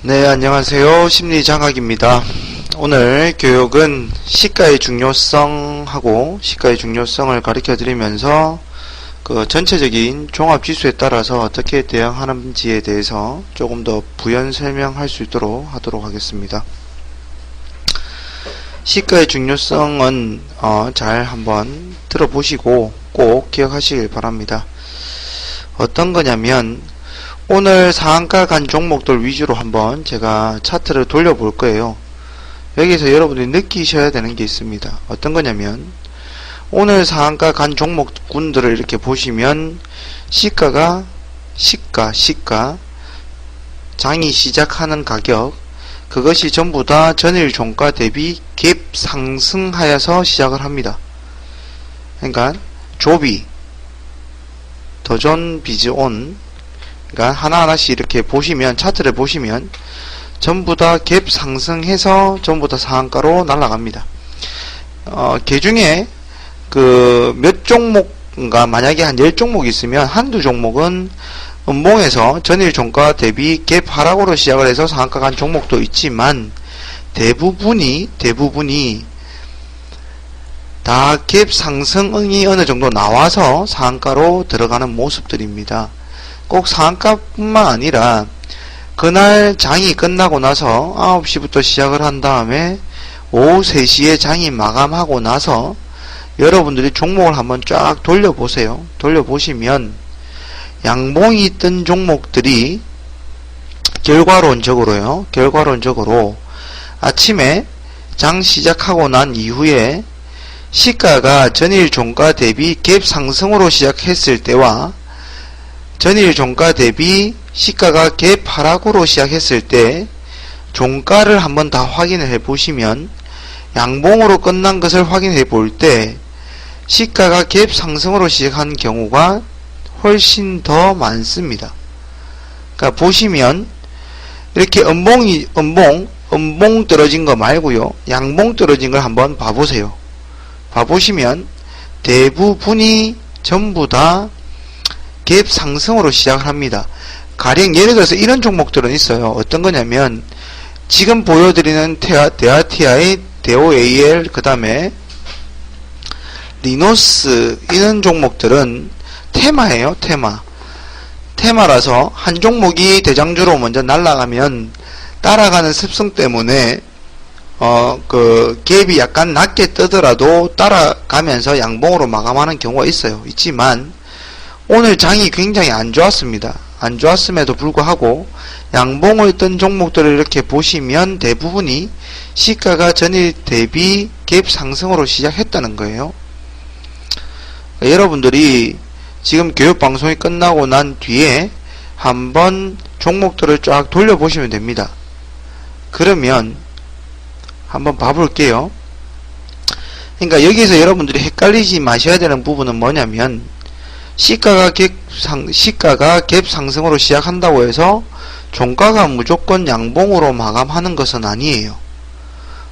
네, 안녕하세요. 심리장학입니다. 오늘 교육은 시가의 중요성하고 시가의 중요성을 가르쳐 드리면서 그 전체적인 종합지수에 따라서 어떻게 대응하는지에 대해서 조금 더 부연 설명할 수 있도록 하도록 하겠습니다. 시가의 중요성은 잘 한번 들어보시고 꼭 기억하시길 바랍니다. 어떤 거냐면 오늘 상한가 간 종목들 위주로 한번 제가 차트를 돌려볼 거예요. 여기서 여러분들이 느끼셔야 되는 게 있습니다. 어떤 거냐면 오늘 상한가 간 종목군들을 이렇게 보시면 시가 장이 시작하는 가격, 그것이 전부 다 전일 종가 대비 갭 상승하여서 시작을 합니다. 그러니까 조비, 더존, 비즈온, 그러니까 하나하나씩 이렇게 보시면, 차트를 보시면 전부 다 갭 상승해서 전부 다 상한가로 날아갑니다. 그 중에 그 몇 종목인가, 만약에 한 10종목 있으면 한두 종목은 음봉에서 전일 종가 대비 갭 하락으로 시작을 해서 상한가 간 종목도 있지만 대부분이 다 갭 상승이 어느 정도 나와서 상한가로 들어가는 모습들입니다. 꼭 상한가뿐만 아니라 그날 장이 끝나고 나서 9시부터 시작을 한 다음에 오후 3시에 장이 마감하고 나서 여러분들이 종목을 한번 쫙 돌려보세요. 돌려보시면 양봉이 뜬 종목들이 결과론적으로 아침에 장 시작하고 난 이후에 시가가 전일 종가 대비 갭 상승으로 시작했을 때와 전일 종가 대비 시가가 갭 하락으로 시작했을 때 종가를 한번 다 확인을 해 보시면 양봉으로 끝난 것을 확인해 볼 때 시가가 갭 상승으로 시작한 경우가 훨씬 더 많습니다. 그러니까 보시면 이렇게 음봉 떨어진 거 말고요, 양봉 떨어진 걸 한번 봐보세요. 봐보시면 대부분이 전부 다 갭 상승으로 시작을 합니다. 가령 예를 들어서 이런 종목들은 있어요. 어떤 거냐면 지금 보여드리는 데아티아의 데오AL, 그 다음에 리노스, 이런 종목들은 테마예요. 테마라서 한 종목이 대장주로 먼저 날아가면 따라가는 습성 때문에 그 갭이 약간 낮게 뜨더라도 따라가면서 양봉으로 마감하는 경우가 있지만 오늘 장이 굉장히 안 좋았습니다. 안 좋았음에도 불구하고 양봉을 뜬 종목들을 이렇게 보시면 대부분이 시가가 전일 대비 갭 상승으로 시작했다는 거예요. 여러분들이 지금 교육방송이 끝나고 난 뒤에 한번 종목들을 쫙 돌려보시면 됩니다. 그러면 한번 봐볼게요. 그러니까 여기서 여러분들이 헷갈리지 마셔야 되는 부분은 뭐냐면 시가가 갭 상승으로 시작한다고 해서 종가가 무조건 양봉으로 마감하는 것은 아니에요.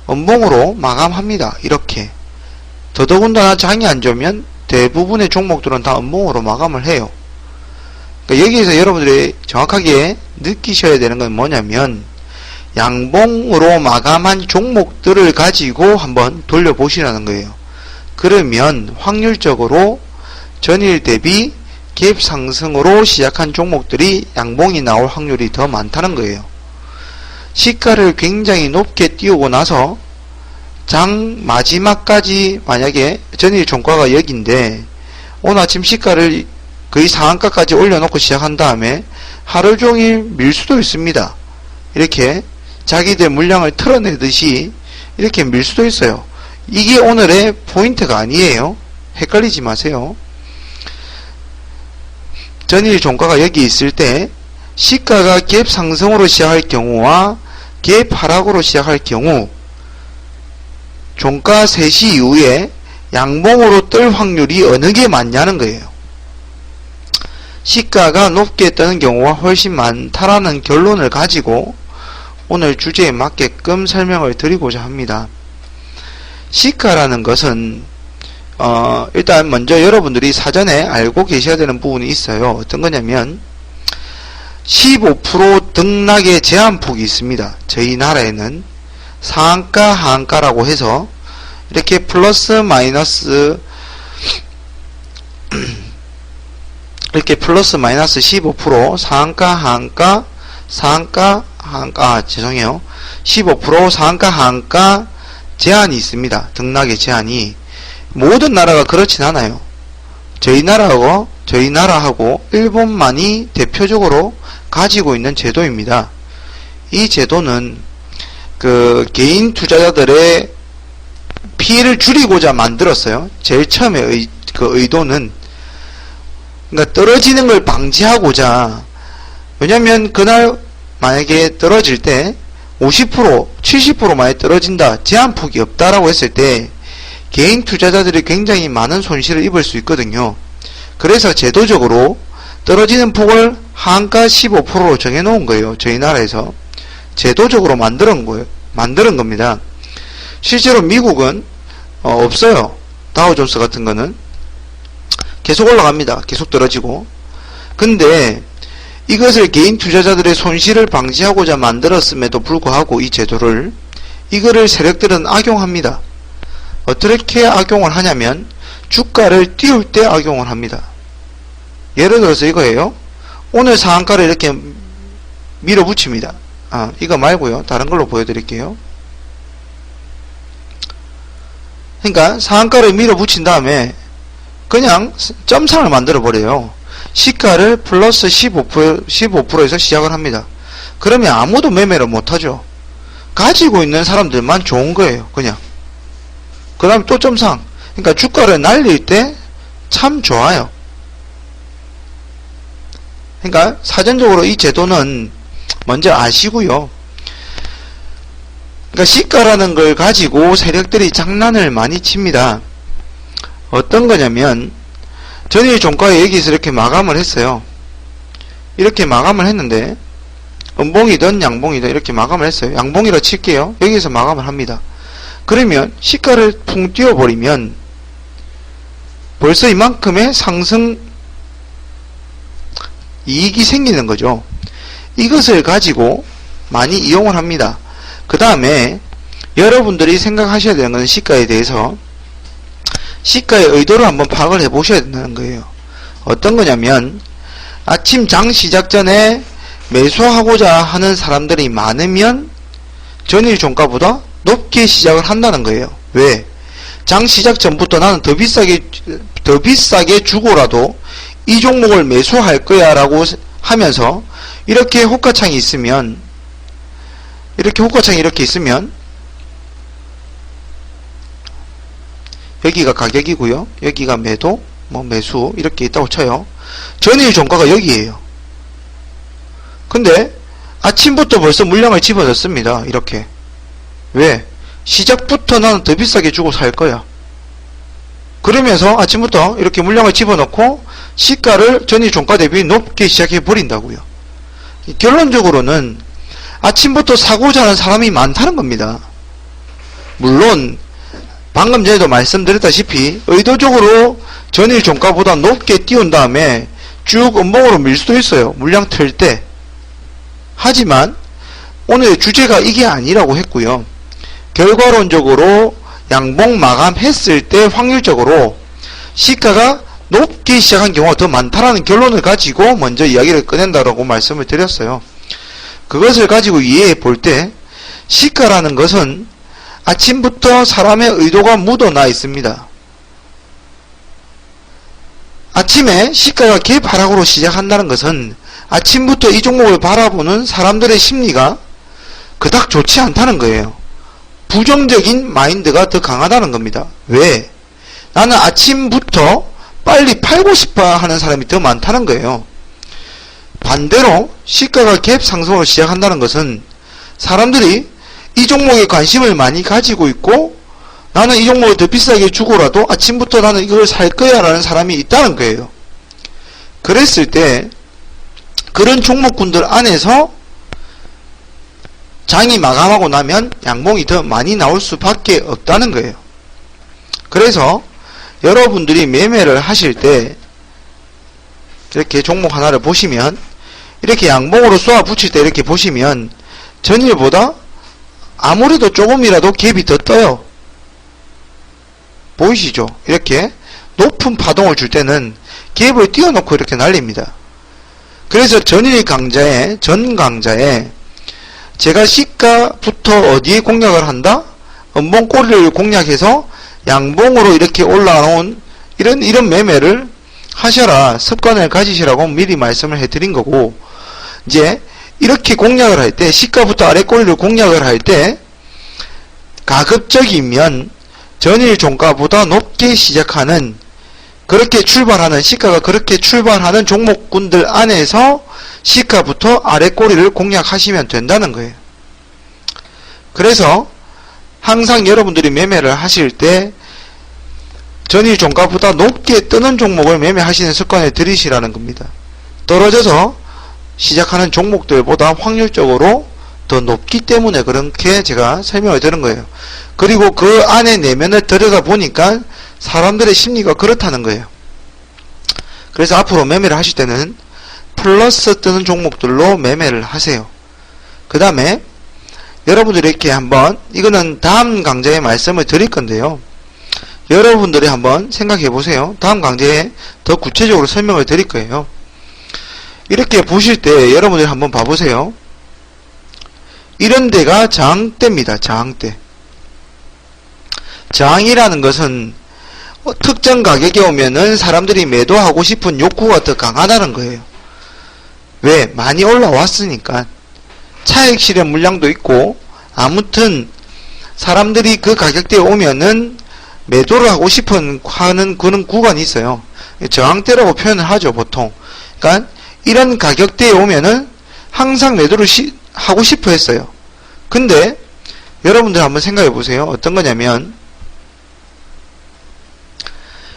음봉으로 마감합니다. 이렇게. 더더군다나 장이 안 좋으면 대부분의 종목들은 다 음봉으로 마감을 해요. 그러니까 여기에서 여러분들이 정확하게 느끼셔야 되는 건 뭐냐면 양봉으로 마감한 종목들을 가지고 한번 돌려보시라는 거예요. 그러면 확률적으로 전일 대비 갭 상승으로 시작한 종목들이 양봉이 나올 확률이 더 많다는 거예요. 시가를 굉장히 높게 띄우고 나서 장 마지막까지, 만약에 전일 종가가 여기인데 오늘 아침 시가를 거의 상한가까지 올려놓고 시작한 다음에 하루 종일 밀 수도 있습니다. 이렇게 자기들 물량을 털어내듯이 이렇게 밀 수도 있어요. 이게 오늘의 포인트가 아니에요. 헷갈리지 마세요. 전일 종가가 여기 있을 때 시가가 갭 상승으로 시작할 경우와 갭 하락으로 시작할 경우 종가 3시 이후에 양봉으로 뜰 확률이 어느 게 많냐는 거예요. 시가가 높게 뜨는 경우가 훨씬 많다라는 결론을 가지고 오늘 주제에 맞게끔 설명을 드리고자 합니다. 시가라는 것은 일단 먼저 여러분들이 사전에 알고 계셔야 되는 부분이 있어요. 어떤 거냐면 15% 등락의 제한폭이 있습니다. 저희 나라에는 상한가 하한가라고 해서 이렇게 플러스 마이너스 이렇게 플러스 마이너스 15% 상한가 하한가 죄송해요. 15% 상한가 하한가 제한이 있습니다. 등락의 제한이. 모든 나라가 그렇진 않아요. 저희 나라하고 일본만이 대표적으로 가지고 있는 제도입니다. 이 제도는 개인 투자자들의 피해를 줄이고자 만들었어요. 제일 처음에 의도는 그러니까 떨어지는 걸 방지하고자. 왜냐면 그날 만약에 떨어질 때 50%, 70% 만에 떨어진다, 제한폭이 없다라고 했을 때 개인 투자자들이 굉장히 많은 손실을 입을 수 있거든요. 그래서 제도적으로 떨어지는 폭을 하한가 15%로 정해놓은 거예요. 저희 나라에서 제도적으로 만드는 겁니다. 실제로 미국은 없어요. 다우존스 같은 거는 계속 올라갑니다. 계속 떨어지고. 근데 이것을 개인 투자자들의 손실을 방지하고자 만들었음에도 불구하고 이 제도를 이거를 세력들은 악용합니다. 어떻게 악용을 하냐면 주가를 띄울 때 악용을 합니다. 예를 들어서 이거예요. 오늘 상한가를 이렇게 밀어붙입니다. 이거 말고요. 다른 걸로 보여드릴게요. 그러니까 상한가를 밀어붙인 다음에 그냥 점상을 만들어 버려요. 시가를 플러스 15%에서 시작을 합니다. 그러면 아무도 매매를 못하죠. 가지고 있는 사람들만 좋은 거예요. 그냥. 그 다음에 또 점상. 그러니까 주가를 날릴 때 참 좋아요. 그러니까 사전적으로 이 제도는 먼저 아시고요. 그러니까 시가라는 걸 가지고 세력들이 장난을 많이 칩니다. 어떤 거냐면 전일 종가에 여기서 이렇게 마감을 했어요. 이렇게 마감을 했는데 음봉이든 양봉이든 이렇게 마감을 했어요. 양봉이라 칠게요. 여기서 마감을 합니다. 그러면 시가를 풍 띄워버리면 벌써 이만큼의 상승 이익이 생기는 거죠. 이것을 가지고 많이 이용을 합니다. 그 다음에 여러분들이 생각하셔야 되는 것은 시가에 대해서 시가의 의도를 한번 파악을 해 보셔야 된다는 거예요. 어떤 거냐면 아침 장 시작 전에 매수하고자 하는 사람들이 많으면 전일 종가보다 높게 시작을 한다는 거예요. 왜? 장 시작 전부터 나는 더 비싸게 주고라도 이 종목을 매수할 거야 라고 하면서 이렇게 호가창이 있으면 여기가 가격이고요. 여기가 매도, 매수 이렇게 있다고 쳐요. 전일 종가가 여기에요. 근데 아침부터 벌써 물량을 집어넣습니다. 이렇게. 왜? 시작부터 나는 더 비싸게 주고 살 거야. 그러면서 아침부터 이렇게 물량을 집어넣고 시가를 전일 종가 대비 높게 시작해 버린다고요. 결론적으로는 아침부터 사고자 하는 사람이 많다는 겁니다. 물론 방금 전에도 말씀드렸다시피 의도적으로 전일 종가보다 높게 띄운 다음에 쭉 음봉으로 밀 수도 있어요. 물량 틀 때. 하지만 오늘의 주제가 이게 아니라고 했고요. 결과론적으로 양봉 마감했을 때 확률적으로 시가가 높게 시작한 경우가 더 많다라는 결론을 가지고 먼저 이야기를 꺼낸다라고 말씀을 드렸어요. 그것을 가지고 이해해 볼 때 시가라는 것은 아침부터 사람의 의도가 묻어나 있습니다. 아침에 시가가 개파락으로 시작한다는 것은 아침부터 이 종목을 바라보는 사람들의 심리가 그닥 좋지 않다는 거예요. 부정적인 마인드가 더 강하다는 겁니다. 왜? 나는 아침부터 빨리 팔고 싶어 하는 사람이 더 많다는 거예요. 반대로 시가가 갭 상승으로 시작한다는 것은 사람들이 이 종목에 관심을 많이 가지고 있고 나는 이 종목을 더 비싸게 주고라도 아침부터 나는 이걸 살 거야 라는 사람이 있다는 거예요. 그랬을 때 그런 종목군들 안에서 장이 마감하고 나면 양봉이 더 많이 나올 수밖에 없다는 거예요. 그래서 여러분들이 매매를 하실 때 이렇게 종목 하나를 보시면 이렇게 양봉으로 쏘아 붙일 때 이렇게 보시면 전일보다 아무래도 조금이라도 갭이 더 떠요. 보이시죠? 이렇게 높은 파동을 줄 때는 갭을 띄워놓고 이렇게 날립니다. 그래서 전일 강좌에, 전 강좌에 제가 시가부터 어디에 공략을 한다? 음봉 꼬리를 공략해서 양봉으로 이렇게 올라온 이런 매매를 하셔라, 습관을 가지시라고 미리 말씀을 해드린 거고, 이제 이렇게 공략을 할 때, 시가부터 아래 꼬리를 공략을 할 때 가급적이면 전일 종가보다 높게 시작하는, 그렇게 출발하는, 시가가 그렇게 출발하는 종목군들 안에서 시가부터 아래 꼬리를 공략하시면 된다는 거예요. 그래서 항상 여러분들이 매매를 하실 때 전일 종가보다 높게 뜨는 종목을 매매하시는 습관을 들이시라는 겁니다. 떨어져서 시작하는 종목들보다 확률적으로 더 높기 때문에 그렇게 제가 설명을 드린 거예요. 그리고 그 안에 내면을 들여다 보니까 사람들의 심리가 그렇다는 거예요. 그래서 앞으로 매매를 하실 때는 플러스 뜨는 종목들로 매매를 하세요. 그 다음에 여러분들이 이렇게 한번, 이거는 다음 강좌에 말씀을 드릴 건데요. 여러분들이 한번 생각해 보세요. 다음 강좌에 더 구체적으로 설명을 드릴 거예요. 이렇게 보실 때 여러분들이 한번 봐보세요. 이런 데가 저항대입니다. 저항대. 저항이라는 것은 특정 가격에 오면은 사람들이 매도하고 싶은 욕구가 더 강하다는 거예요. 왜? 많이 올라왔으니까. 차익 실현 물량도 있고, 아무튼 사람들이 그 가격대에 오면은 매도를 하고 싶은 하는 그런 구간이 있어요. 저항대라고 표현을 하죠, 보통. 그러니까 이런 가격대에 오면은 항상 매도를 하고 싶어 했어요. 근데 여러분들 한번 생각해 보세요. 어떤 거냐면,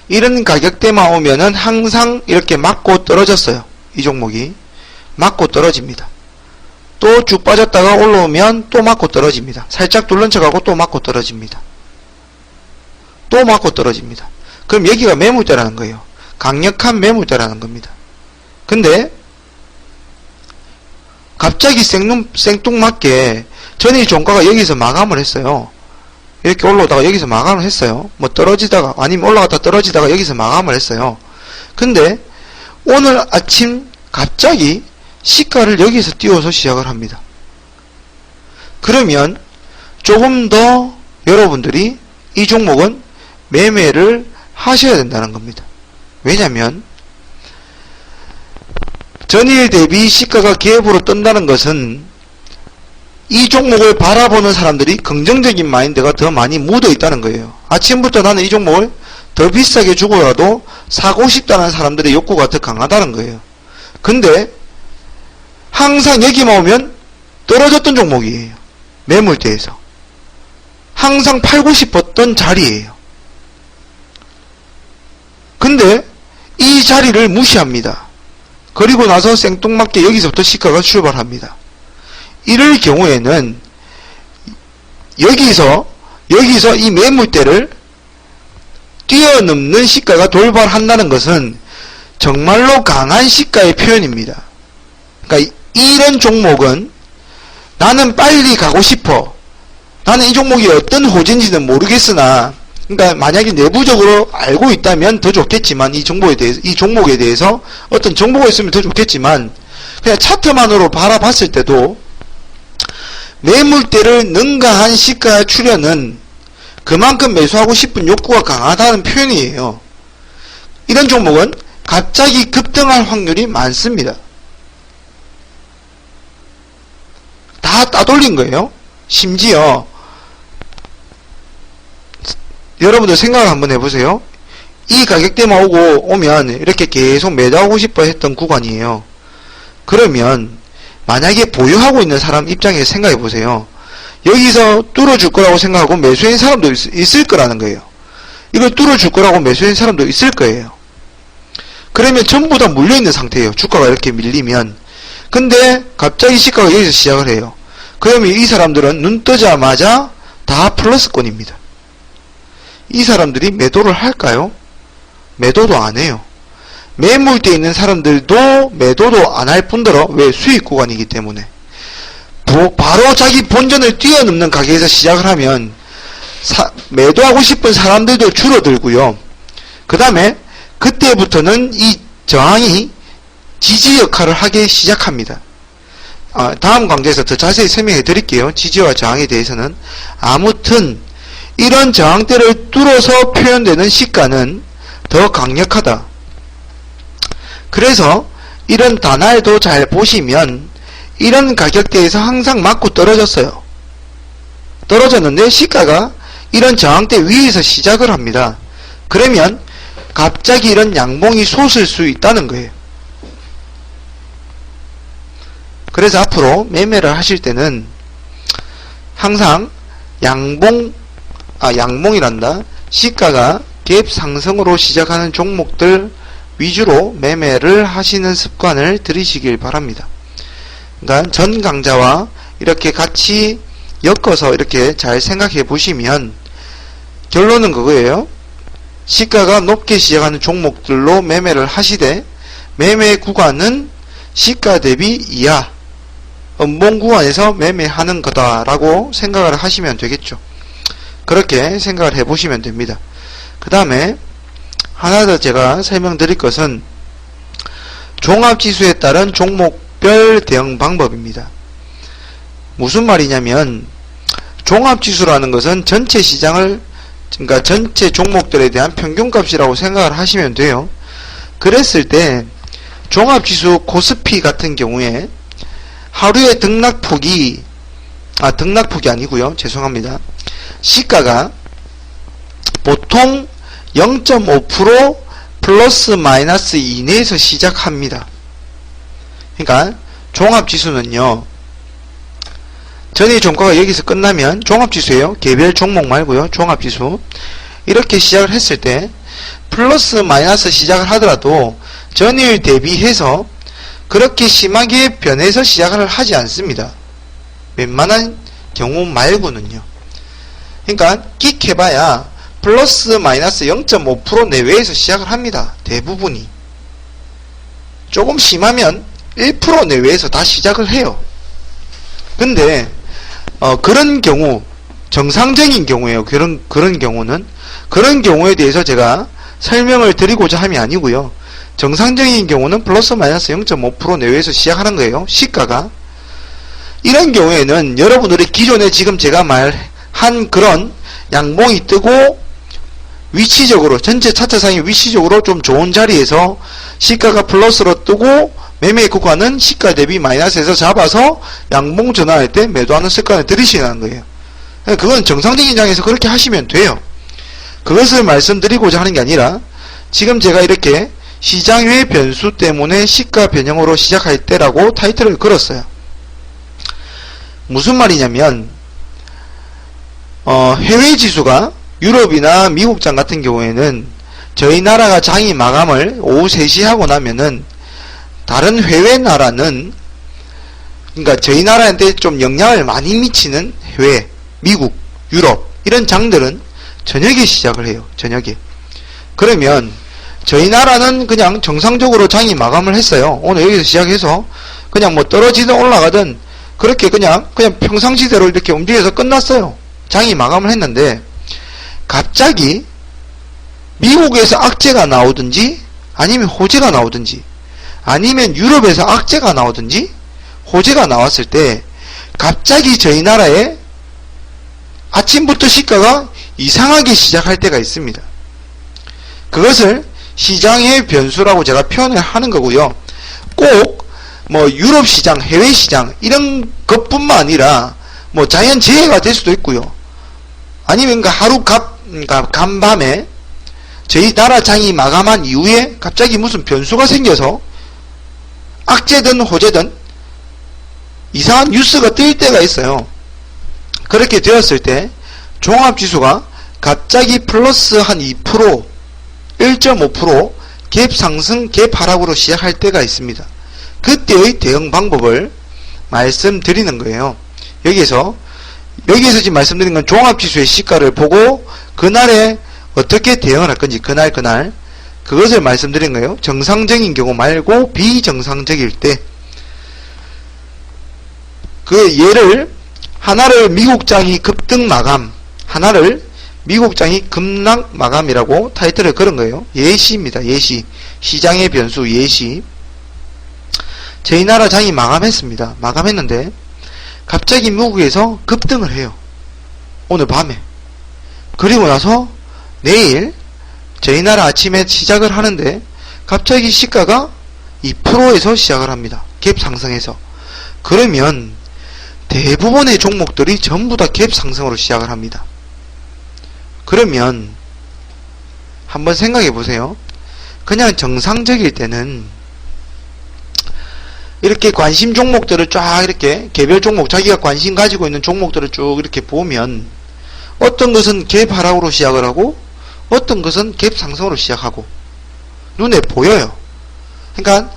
이런 가격대만 오면은 항상 이렇게 맞고 떨어졌어요. 이 종목이 맞고 떨어집니다. 또 쭉 빠졌다가 올라오면 또 맞고 떨어집니다. 살짝 둘른 척하고 또 맞고 떨어집니다. 또 맞고 떨어집니다. 그럼 여기가 매물대라는 거예요. 강력한 매물대라는 겁니다. 근데 갑자기 생뚱맞게 전일 종가가 여기서 마감을 했어요. 이렇게 올라오다가 여기서 마감을 했어요. 뭐 떨어지다가, 아니면 올라갔다 떨어지다가 여기서 마감을 했어요. 근데 오늘 아침 갑자기 시가를 여기서 띄워서 시작을 합니다. 그러면 조금 더 여러분들이 이 종목은 매매를 하셔야 된다는 겁니다. 왜냐면 전일 대비 시가가 갭으로 뜬다는 것은 이 종목을 바라보는 사람들이 긍정적인 마인드가 더 많이 묻어 있다는 거예요. 아침부터 나는 이 종목을 더 비싸게 주고라도 사고 싶다는 사람들의 욕구가 더 강하다는 거예요. 근데 항상 여기만 오면 떨어졌던 종목이에요. 매물대에서. 항상 팔고 싶었던 자리예요. 근데 이 자리를 무시합니다. 그리고 나서 생뚱맞게 여기서부터 시가가 출발합니다. 이럴 경우에는 여기서 이 매물대를 뛰어넘는 시가가 돌발한다는 것은 정말로 강한 시가의 표현입니다. 그러니까 이런 종목은 나는 빨리 가고 싶어. 나는 이 종목이 어떤 호재인지는 모르겠으나, 그러니까 만약에 내부적으로 알고 있다면 더 좋겠지만, 이 종목에 대해서 어떤 정보가 있으면 더 좋겠지만, 그냥 차트만으로 바라봤을 때도 매물대를 능가한 시가 출현은 그만큼 매수하고 싶은 욕구가 강하다는 표현이에요. 이런 종목은 갑자기 급등할 확률이 많습니다. 다 따돌린 거예요. 심지어 여러분들 생각을 한번 해보세요. 이 가격대만 오면 이렇게 계속 매도하고 싶어 했던 구간이에요. 그러면 만약에 보유하고 있는 사람 입장에서 생각해 보세요. 여기서 뚫어줄 거라고 생각하고 매수인 사람도 있을 거라는 거예요. 이걸 뚫어줄 거라고 매수인 사람도 있을 거예요. 그러면 전부 다 물려있는 상태예요. 주가가 이렇게 밀리면. 근데 갑자기 시가가 여기서 시작을 해요. 그러면 이 사람들은 눈 뜨자마자 다 플러스권입니다. 이 사람들이 매도를 할까요? 매도도 안 해요. 매물대에 있는 사람들도 매도도 안 할 뿐더러 왜 수익 구간이기 때문에 바로 자기 본전을 뛰어넘는 가격에서 시작을 하면 매도하고 싶은 사람들도 줄어들고요. 그 다음에 그때부터는 이 저항이 지지 역할을 하기 시작합니다. 다음 강좌에서 더 자세히 설명해 드릴게요. 지지와 저항에 대해서는. 아무튼 이런 저항대를 뚫어서 표현되는 시가는 더 강력하다. 그래서 이런 단알도 잘 보시면 이런 가격대에서 항상 맞고 떨어졌어요. 떨어졌는데 시가가 이런 저항대 위에서 시작을 합니다. 그러면 갑자기 이런 양봉이 솟을 수 있다는 거예요. 그래서 앞으로 매매를 하실 때는 항상 양봉이란다. 시가가 갭 상승으로 시작하는 종목들 위주로 매매를 하시는 습관을 들이시길 바랍니다. 그러니까 전 강좌와 이렇게 같이 엮어서 이렇게 잘 생각해 보시면 결론은 그거예요. 시가가 높게 시작하는 종목들로 매매를 하시되 매매 구간은 시가 대비 이하 음봉 구간에서 매매하는 거다라고 생각을 하시면 되겠죠. 그렇게 생각을 해보시면 됩니다. 그 다음에 하나 더 제가 설명드릴 것은 종합지수에 따른 종목별 대응 방법입니다. 무슨 말이냐면 종합지수라는 것은 전체 시장을 그러니까 전체 종목들에 대한 평균값이라고 생각을 하시면 돼요. 그랬을 때 종합지수 코스피 같은 경우에 하루의 등락폭이 아니고요. 죄송합니다. 시가가 보통 0.5% 플러스 마이너스 이내에서 시작합니다. 그러니까 종합지수는요. 전일 종가가 여기서 끝나면 종합지수예요. 개별 종목 말고요. 종합지수. 이렇게 시작을 했을 때 플러스 마이너스 시작을 하더라도 전일 대비해서 그렇게 심하게 변해서 시작을 하지 않습니다. 웬만한 경우 말고는요. 그러니까 끽해봐야 플러스 마이너스 0.5% 내외에서 시작을 합니다. 대부분이. 조금 심하면 1% 내외에서 다 시작을 해요. 근데 그런 경우 정상적인 경우에요. 그런 경우는 그런 경우에 대해서 제가 설명을 드리고자 함이 아니고요. 정상적인 경우는 플러스 마이너스 0.5% 내외에서 시작하는 거예요. 시가가. 이런 경우에는 여러분들이 기존에 지금 제가 말한 그런 양봉이 뜨고 위치적으로 전체 차트상의 위치적으로 좀 좋은 자리에서 시가가 플러스로 뜨고 매매 구간은 시가 대비 마이너스에서 잡아서 양봉 전환할 때 매도하는 습관을 들이시는 거예요. 그건 정상적인 장에서 그렇게 하시면 돼요. 그것을 말씀드리고자 하는 게 아니라 지금 제가 이렇게 시장의 변수 때문에 시가 변형으로 시작할 때라고 타이틀을 걸었어요. 무슨 말이냐면 해외 지수가 유럽이나 미국장 같은 경우에는 저희 나라가 장이 마감을 오후 3시 하고 나면은 다른 해외 나라는 그러니까 저희 나라한테 좀 영향을 많이 미치는 해외, 미국, 유럽 이런 장들은 저녁에 시작을 해요. 저녁에. 그러면 저희 나라는 그냥 정상적으로 장이 마감을 했어요. 오늘 여기서 시작해서 그냥 뭐 떨어지든 올라가든 그렇게 그냥 평상시대로 이렇게 움직여서 끝났어요. 장이 마감을 했는데 갑자기 미국에서 악재가 나오든지 아니면 호재가 나오든지 아니면 유럽에서 악재가 나오든지 호재가 나왔을 때 갑자기 저희 나라에 아침부터 시가가 이상하게 시작할 때가 있습니다. 그것을 시장의 변수라고 제가 표현을 하는 거고요. 꼭 뭐 유럽 시장, 해외 시장 이런 것뿐만 아니라 뭐 자연 재해가 될 수도 있고요. 아니면 하루 간밤에 저희 나라 장이 마감한 이후에 갑자기 무슨 변수가 생겨서 악재든 호재든 이상한 뉴스가 뜰 때가 있어요. 그렇게 되었을 때 종합지수가 갑자기 플러스 한 2%, 1.5% 갭 상승, 갭 하락으로 시작할 때가 있습니다. 그때의 대응 방법을 말씀드리는 거예요. 여기서 지금 말씀드린 건 종합지수의 시가를 보고 그날에 어떻게 대응을 할 건지 그날 그것을 말씀드린 거예요. 정상적인 경우 말고 비정상적일 때. 그 예를 하나를 미국장이 급등 마감, 하나를 미국장이 급락 마감이라고 타이틀을 걸은 거예요. 예시입니다. 예시. 시장의 변수 예시. 저희 나라 장이 마감했습니다. 마감했는데 갑자기 미국에서 급등을 해요. 오늘 밤에. 그리고 나서 내일 저희 나라 아침에 시작을 하는데 갑자기 시가가 2%에서 시작을 합니다. 갭 상승해서. 그러면 대부분의 종목들이 전부 다 갭 상승으로 시작을 합니다. 그러면 한번 생각해 보세요. 그냥 정상적일 때는 이렇게 관심 종목들을 쫙 이렇게 개별 종목, 자기가 관심 가지고 있는 종목들을 쭉 이렇게 보면 어떤 것은 갭 하락으로 시작을 하고 어떤 것은 갭 상승으로 시작하고 눈에 보여요. 그러니까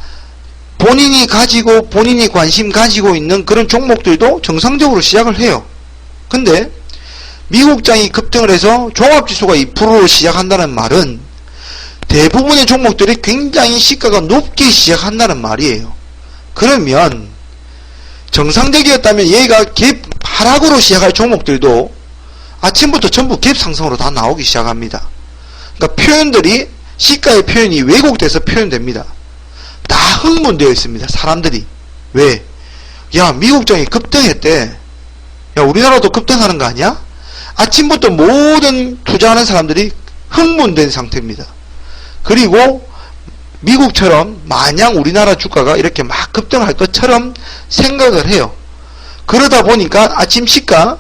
본인이 가지고 본인이 관심 가지고 있는 그런 종목들도 정상적으로 시작을 해요. 근데 미국장이 급등을 해서 종합지수가 2%로 시작한다는 말은 대부분의 종목들이 굉장히 시가가 높게 시작한다는 말이에요. 그러면 정상적이었다면 얘가 갭 하락으로 시작할 종목들도 아침부터 전부 갭 상승으로 다 나오기 시작합니다. 그러니까 표현들이 시가의 표현이 왜곡돼서 표현됩니다. 다 흥분되어 있습니다. 사람들이. 왜? 야, 미국장이 급등했대. 야, 우리나라도 급등하는 거 아니야? 아침부터 모든 투자하는 사람들이 흥분된 상태입니다. 그리고 미국처럼 마냥 우리나라 주가가 이렇게 막 급등할 것처럼 생각을 해요. 그러다 보니까 아침 시가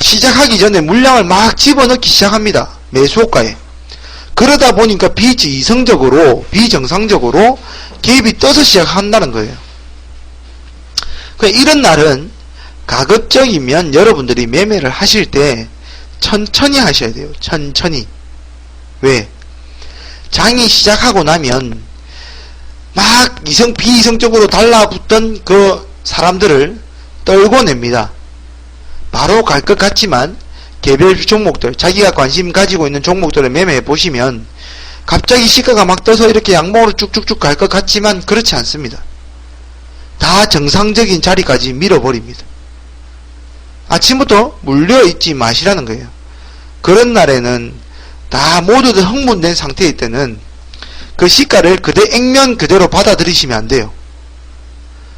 시작하기 전에 물량을 막 집어넣기 시작합니다. 매수호가에. 그러다 보니까 비정상적으로 갭이 떠서 시작한다는 거예요. 이런 날은 가급적이면 여러분들이 매매를 하실 때 천천히 하셔야 돼요. 천천히. 왜? 장이 시작하고 나면 막 비이성적으로 달라붙던 그 사람들을 떨궈냅니다. 바로 갈 것 같지만 개별 종목들, 자기가 관심 가지고 있는 종목들을 매매해 보시면 갑자기 시가가 막 떠서 이렇게 양봉으로 쭉쭉쭉 갈 것 같지만 그렇지 않습니다. 다 정상적인 자리까지 밀어버립니다. 아침부터 물려있지 마시라는 거예요. 그런 날에는 다 모두들 흥분된 상태일 때는 그 시가를 액면 그대로 받아들이시면 안 돼요.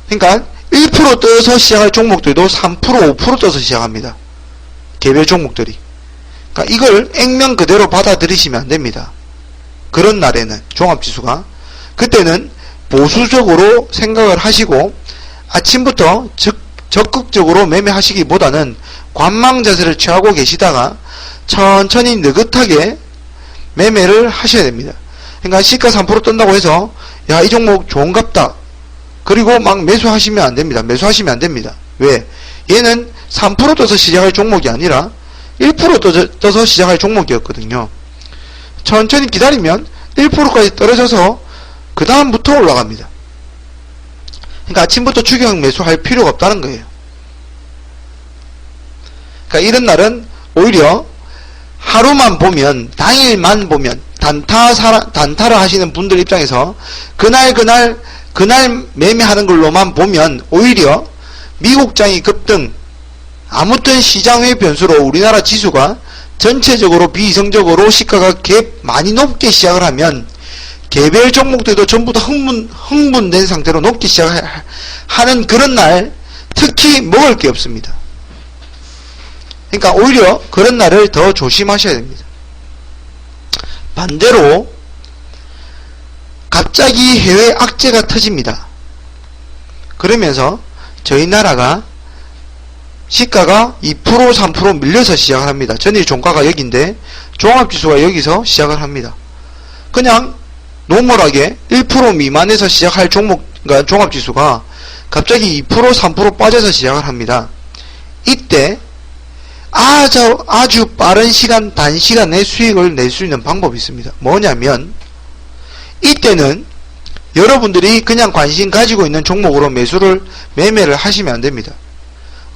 그러니까 1% 떠서 시작할 종목들도 3%, 5% 떠서 시작합니다. 개별 종목들이. 그러니까 이걸 액면 그대로 받아들이시면 안 됩니다. 그런 날에는 종합지수가 그때는 보수적으로 생각을 하시고 아침부터 적극적으로 매매하시기보다는 관망 자세를 취하고 계시다가 천천히 느긋하게 매매를 하셔야 됩니다. 그러니까 시가 3% 뜬다고 해서 야, 이 종목 좋은갑다. 그리고 막 매수하시면 안 됩니다. 매수하시면 안 됩니다. 왜? 얘는 3% 떠서 시작할 종목이 아니라 1% 떠서 시작할 종목이었거든요. 천천히 기다리면 1%까지 떨어져서 그 다음부터 올라갑니다. 그러니까 아침부터 추격 매수할 필요가 없다는 거예요. 그러니까 이런 날은 오히려 하루만 보면, 당일만 보면, 단타를 하시는 분들 입장에서 그날 매매하는 걸로만 보면 오히려 미국장이 급등, 아무튼 시장의 변수로 우리나라 지수가 전체적으로 비이성적으로 시가가 많이 높게 시작을 하면 개별 종목들도 전부 다 흥분된 상태로 높게 시작하는 그런 날 특히 먹을 게 없습니다. 그러니까 오히려 그런 날을 더 조심하셔야 됩니다. 반대로 갑자기 해외 악재가 터집니다. 그러면서 저희 나라가 시가가 2%, 3% 밀려서 시작을 합니다. 전일 종가가 여기인데 종합지수가 여기서 시작을 합니다. 그냥 노멀하게 1% 미만에서 시작할 그러니까 종합지수가 갑자기 2%, 3% 빠져서 시작을 합니다. 이때 아주 빠른 시간, 단시간에 수익을 낼 수 있는 방법이 있습니다. 뭐냐면 이때는 여러분들이 그냥 관심 가지고 있는 종목으로 매매를 하시면 안 됩니다.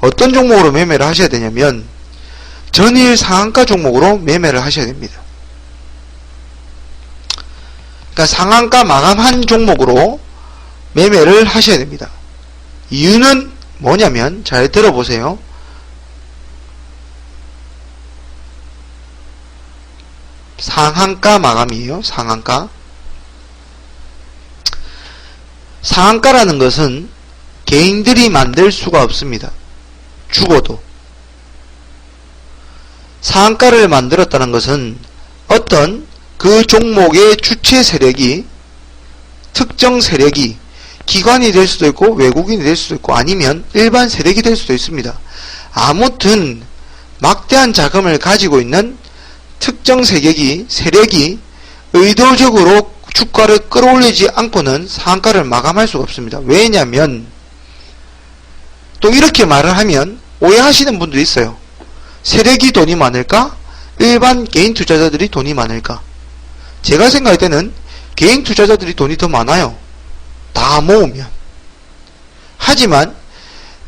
어떤 종목으로 매매를 하셔야 되냐면 전일 상한가 종목으로 매매를 하셔야 됩니다. 그러니까 상한가 마감한 종목으로 매매를 하셔야 됩니다. 이유는 뭐냐면 잘 들어보세요. 상한가 마감이에요. 상한가. 상한가라는 것은 개인들이 만들 수가 없습니다. 죽어도. 상한가를 만들었다는 것은 어떤 그 종목의 주체 세력이, 특정 세력이 기관이 될 수도 있고 외국인이 될 수도 있고 아니면 일반 세력이 될 수도 있습니다. 아무튼 막대한 자금을 가지고 있는 특정 세력이 의도적으로 주가를 끌어올리지 않고는 상한가를 마감할 수가 없습니다. 왜냐하면 또 이렇게 말을 하면 오해하시는 분들이 있어요. 세력이 돈이 많을까? 일반 개인 투자자들이 돈이 많을까? 제가 생각할 때는 개인 투자자들이 돈이 더 많아요. 다 모으면. 하지만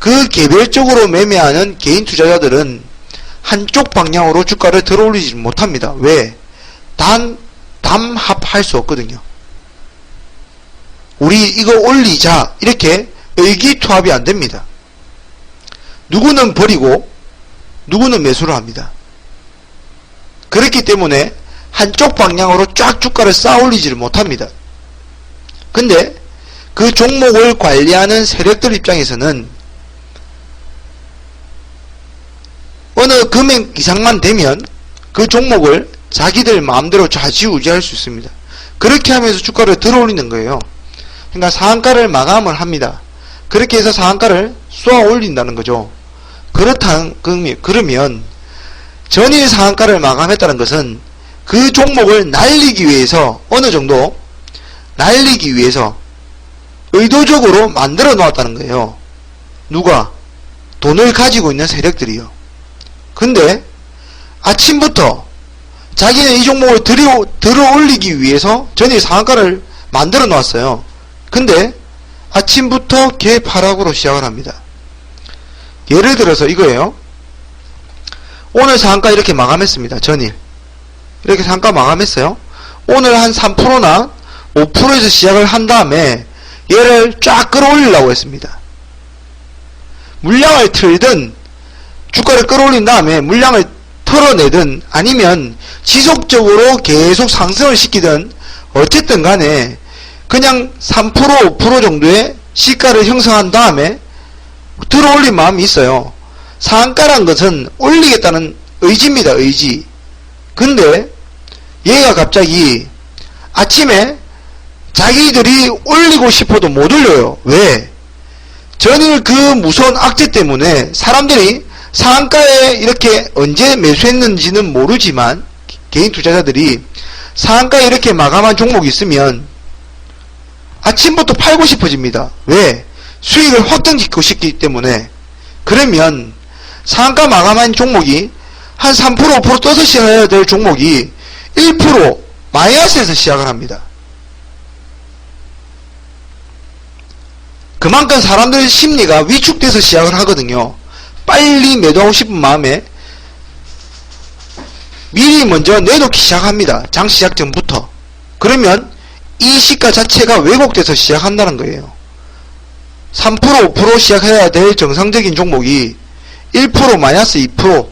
그 개별적으로 매매하는 개인 투자자들은 한쪽 방향으로 주가를 들어올리지 못합니다. 왜? 담합할 수 없거든요. 우리 이거 올리자 이렇게 의기투합이 안 됩니다. 누구는 버리고 누구는 매수를 합니다. 그렇기 때문에 한쪽 방향으로 쫙 주가를 쌓아 올리지를 못합니다. 근데 그 종목을 관리하는 세력들 입장에서는 어느 금액 이상만 되면 그 종목을 자기들 마음대로 좌지우지할 수 있습니다. 그렇게 하면서 주가를 들어올리는 거예요. 그러니까 상한가를 마감을 합니다. 그렇게 해서 상한가를 쏘아 올린다는 거죠. 그러면 전일 상한가를 마감했다는 것은 그 종목을 날리기 위해서 어느 정도 날리기 위해서 의도적으로 만들어 놓았다는 거예요. 누가? 돈을 가지고 있는 세력들이요. 근데 아침부터 자기는 이 종목을 들어 올리기 위해서 전일 상한가를 만들어 놓았어요. 근데 아침부터 개파락으로 시작을 합니다. 예를 들어서 이거예요. 오늘 상한가 이렇게 마감했습니다. 전일 이렇게 상한가 마감했어요. 오늘 한 3%나 5%에서 시작을 한 다음에 얘를 쫙 끌어올리려고 했습니다. 물량을 틀든 주가를 끌어올린 다음에 물량을 털어내든 아니면 지속적으로 계속 상승을 시키든 어쨌든 간에 그냥 3% 5% 정도의 시가를 형성한 다음에 들어올린 마음이 있어요. 상한가란 것은 올리겠다는 의지입니다. 의지. 근데 얘가 갑자기 아침에 자기들이 올리고 싶어도 못 올려요. 왜? 전일 그 무서운 악재 때문에 사람들이 상한가에 이렇게 언제 매수했는지는 모르지만 개인 투자자들이 상한가에 이렇게 마감한 종목이 있으면 아침부터 팔고 싶어집니다. 왜? 수익을 확정짓고 싶기 때문에. 그러면 상한가 마감한 종목이 한 3% 5% 떠서 시작해야 될 종목이 1% 마이너스에서 시작을 합니다. 그만큼 사람들의 심리가 위축돼서 시작을 하거든요. 빨리 매도하고 싶은 마음에 미리 먼저 내놓기 시작합니다. 장 시작 전부터. 그러면 이 시가 자체가 왜곡돼서 시작한다는 거예요. 3% 5% 시작해야 될 정상적인 종목이 1% 마이너스 2%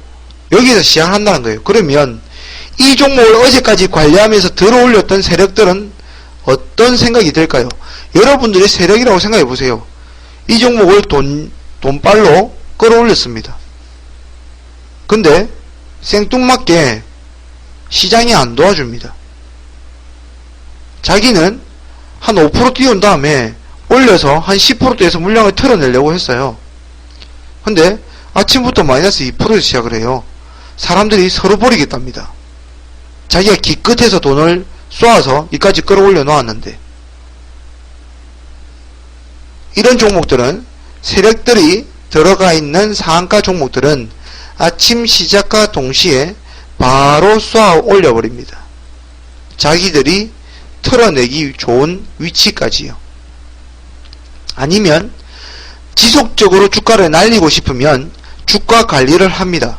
여기서 시작한다는 거예요. 그러면 이 종목을 어제까지 관리하면서 들어올렸던 세력들은 어떤 생각이 들까요? 여러분들이 세력이라고 생각해 보세요. 이 종목을 돈발로 끌어올렸습니다. 근데 생뚱맞게 시장이 안 도와줍니다. 자기는 한 5% 띄운 다음에 올려서 한 10%대에서 물량을 털어내려고 했어요. 근데 아침부터 마이너스 2%에서 시작을 해요. 사람들이 서로 버리겠답니다. 자기가 기껏해서 돈을 쏘아서 이까지 끌어올려 놓았는데, 이런 종목들은 세력들이 들어가 있는 상한가 종목들은 아침 시작과 동시에 바로 쏘아 올려버립니다. 자기들이 털어내기 좋은 위치까지요. 아니면 지속적으로 주가를 날리고 싶으면 주가 관리를 합니다.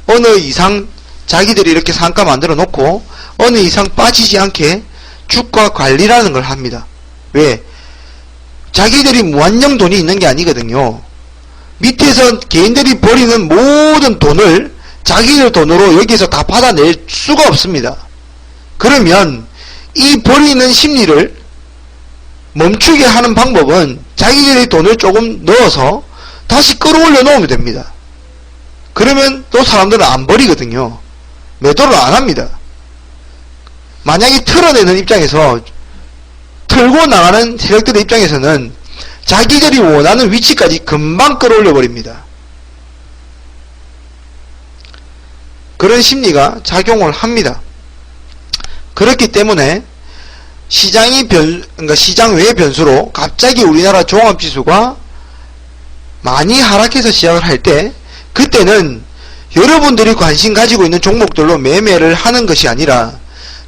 어느 이상 자기들이 이렇게 상한가 만들어 놓고 어느 이상 빠지지 않게 주가 관리라는 걸 합니다. 왜? 자기들이 무한정 돈이 있는 게 아니거든요. 밑에서 개인들이 버리는 모든 돈을 자기들 돈으로 여기서 다 받아낼 수가 없습니다. 그러면 이 버리는 심리를 멈추게 하는 방법은 자기들의 돈을 조금 넣어서 다시 끌어올려 놓으면 됩니다. 그러면 또 사람들은 안 버리거든요. 매도를 안 합니다. 만약에 털어내는 입장에서 털고 나가는 세력들의 입장에서는 자기들이 원하는 위치까지 금방 끌어올려 버립니다. 그런 심리가 작용을 합니다. 그렇기 때문에 그러니까 시장 외의 변수로 갑자기 우리나라 종합지수가 많이 하락해서 시작을 할 때, 그때는 여러분들이 관심 가지고 있는 종목들로 매매를 하는 것이 아니라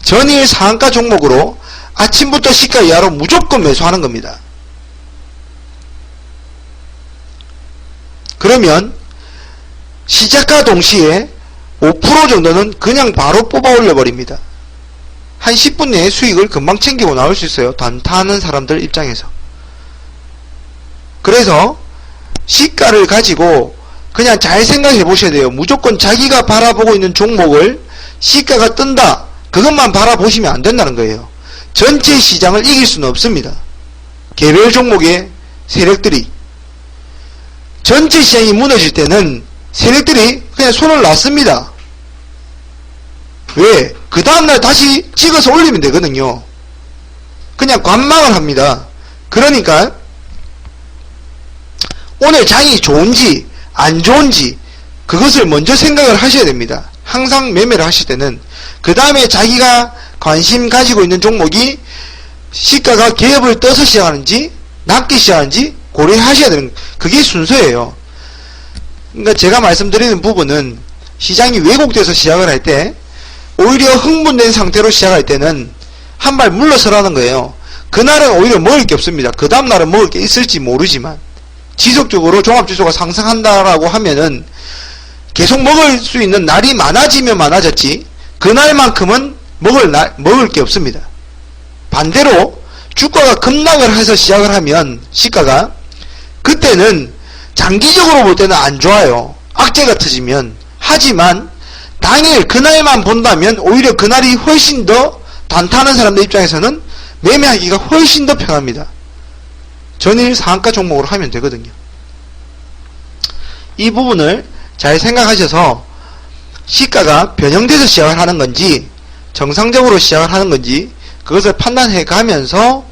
전일 상한가 종목으로 아침부터 시가 이하로 무조건 매수하는 겁니다. 그러면 시작과 동시에 5% 정도는 그냥 바로 뽑아 올려 버립니다. 한 10분 내에 수익을 금방 챙기고 나올 수 있어요. 단타하는 사람들 입장에서. 그래서 시가를 가지고 그냥 잘 생각해 보셔야 돼요. 무조건 자기가 바라보고 있는 종목을 시가가 뜬다, 그것만 바라보시면 안 된다는 거예요. 전체 시장을 이길 수는 없습니다. 개별 종목의 세력들이, 전체 시장이 무너질 때는 세력들이 그냥 손을 놨습니다. 왜? 그 다음날 다시 찍어서 올리면 되거든요. 그냥 관망을 합니다. 그러니까 오늘 장이 좋은지 안 좋은지 그것을 먼저 생각을 하셔야 됩니다. 항상 매매를 하실 때는 그 다음에 자기가 관심 가지고 있는 종목이 시가가 개업을 떠서 시작하는지 낮게 시작하는지 고려하셔야 되는, 그게 순서예요. 그러니까 제가 말씀드리는 부분은 시장이 왜곡돼서 시작을 할 때, 오히려 흥분된 상태로 시작할 때는 한 발 물러서라는 거예요. 그날은 오히려 먹을 게 없습니다. 그 다음날은 먹을 게 있을지 모르지만 지속적으로 종합지수가 상승한다라고 하면은 계속 먹을 수 있는 날이 많아지면 많아졌지 그날만큼은 먹을 게 없습니다. 반대로 주가가 급락을 해서 시작을 하면 시가가, 그때는 장기적으로 볼 때는 안 좋아요. 악재가 터지면. 하지만 당일 그날만 본다면 오히려 그날이 훨씬 더 단타하는 사람들 입장에서는 매매하기가 훨씬 더 편합니다. 전일 상한가 종목으로 하면 되거든요. 이 부분을 잘 생각하셔서 시가가 변형돼서 시작을 하는 건지 정상적으로 시작을 하는 건지 그것을 판단해 가면서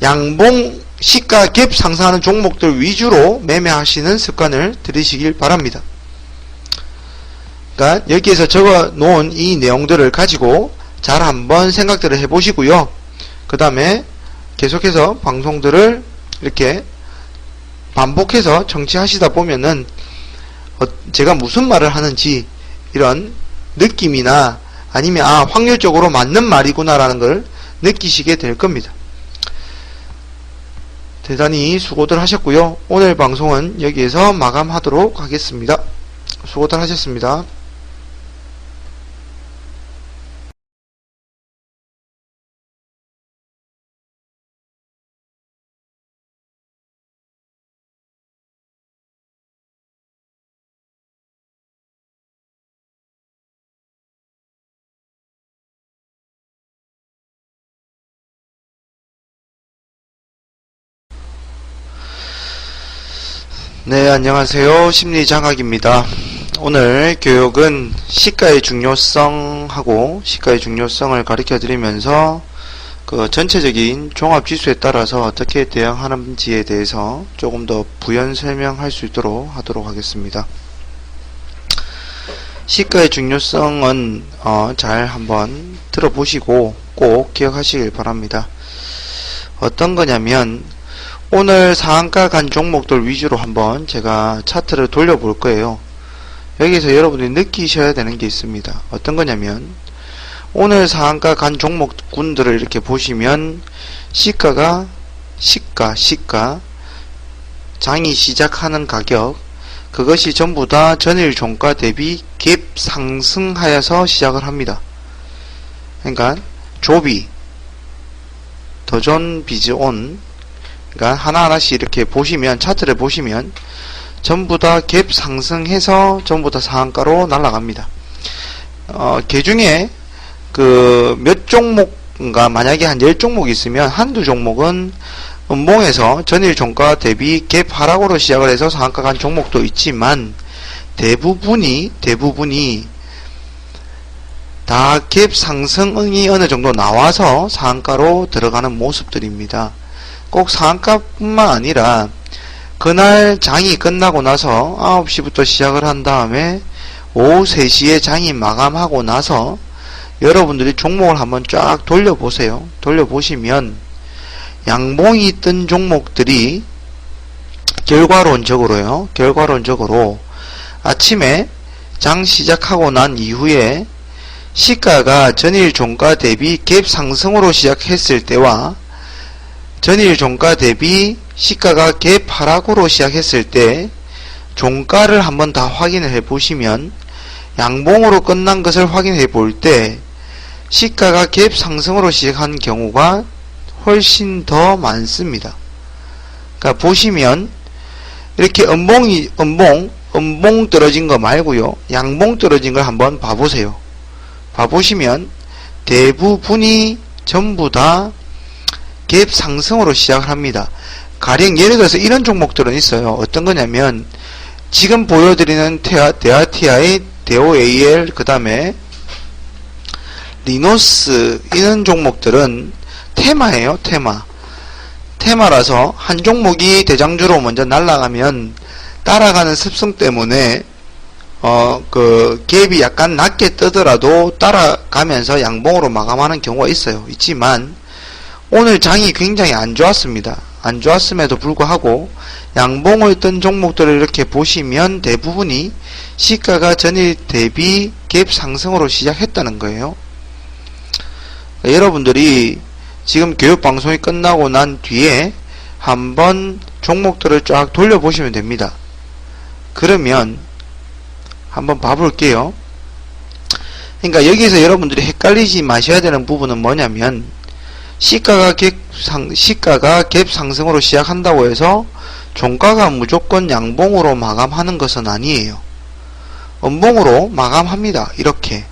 양봉 시가 갭 상승하는 종목들 위주로 매매하시는 습관을 들이시길 바랍니다. 그러니까 여기에서 적어 놓은 이 내용들을 가지고 잘 한번 생각들을 해 보시고요. 그 다음에 계속해서 방송들을 이렇게 반복해서 청취하시다 보면은 제가 무슨 말을 하는지 이런 느낌이나 아니면 확률적으로 맞는 말이구나 라는 걸 느끼시게 될 겁니다. 대단히 수고들 하셨고요. 오늘 방송은 여기에서 마감하도록 하겠습니다. 수고들 하셨습니다. 네, 안녕하세요. 심리장학입니다. 오늘 교육은 시가의 중요성하고 시가의 중요성을 가르쳐 드리면서 그 전체적인 종합지수에 따라서 어떻게 대응하는지에 대해서 조금 더 부연 설명할 수 있도록 하도록 하겠습니다. 시가의 중요성은 잘 한번 들어보시고 꼭 기억하시길 바랍니다. 어떤 거냐면 오늘 상한가 간 종목들 위주로 한번 제가 차트를 돌려볼 거예요. 여기서 여러분들이 느끼셔야 되는 게 있습니다. 어떤 거냐면 오늘 상한가 간 종목군들을 이렇게 보시면 시가가 시가 장이 시작하는 가격, 그것이 전부 다 전일 종가 대비 갭 상승하여서 시작을 합니다. 그러니까 조비 더존 비즈온, 그러니까 하나하나씩 이렇게 보시면, 차트를 보시면 전부 다 갭 상승해서 전부 다 상한가로 날아갑니다. 그 중에 몇 종목인가, 만약에 한 10종목 있으면 한두 종목은 음봉에서 전일 종가 대비 갭 하락으로 시작을 해서 상한가 간 종목도 있지만, 대부분이 다 갭 상승이 어느 정도 나와서 상한가로 들어가는 모습들입니다. 꼭 상한가뿐만 아니라 그날 장이 끝나고 나서 9시부터 시작을 한 다음에 오후 3시에 장이 마감하고 나서 여러분들이 종목을 한번 쫙 돌려보세요. 돌려보시면 양봉이 뜬 종목들이 결과론적으로 아침에 장 시작하고 난 이후에 시가가 전일 종가 대비 갭 상승으로 시작했을 때와 전일 종가 대비 시가가 갭 하락으로 시작했을 때 종가를 한번 다 확인을 해 보시면 양봉으로 끝난 것을 확인해 볼 때 시가가 갭 상승으로 시작한 경우가 훨씬 더 많습니다. 그러니까 보시면 이렇게 음봉 떨어진 거 말고요, 양봉 떨어진 걸 한번 봐보세요. 봐보시면 대부분이 전부 다 갭 상승으로 시작을 합니다. 가령 예를 들어서 이런 종목들은 있어요. 어떤 거냐면 지금 보여드리는 데아티아의 데오AL, 그 다음에 리노스, 이런 종목들은 테마예요. 테마라서 한 종목이 대장주로 먼저 날아가면 따라가는 습성 때문에 갭이 약간 낮게 뜨더라도 따라가면서 양봉으로 마감하는 경우가 있지만 오늘 장이 굉장히 안 좋았습니다. 안 좋았음에도 불구하고 양봉을 뜬 종목들을 이렇게 보시면 대부분이 시가가 전일 대비 갭 상승으로 시작했다는 거예요. 여러분들이 지금 교육방송이 끝나고 난 뒤에 한번 종목들을 쫙 돌려보시면 됩니다. 그러면 한번 봐볼게요. 그러니까 여기서 여러분들이 헷갈리지 마셔야 되는 부분은 뭐냐면 시가가 갭 상승으로 시작한다고 해서 종가가 무조건 양봉으로 마감하는 것은 아니에요. 음봉으로 마감합니다. 이렇게.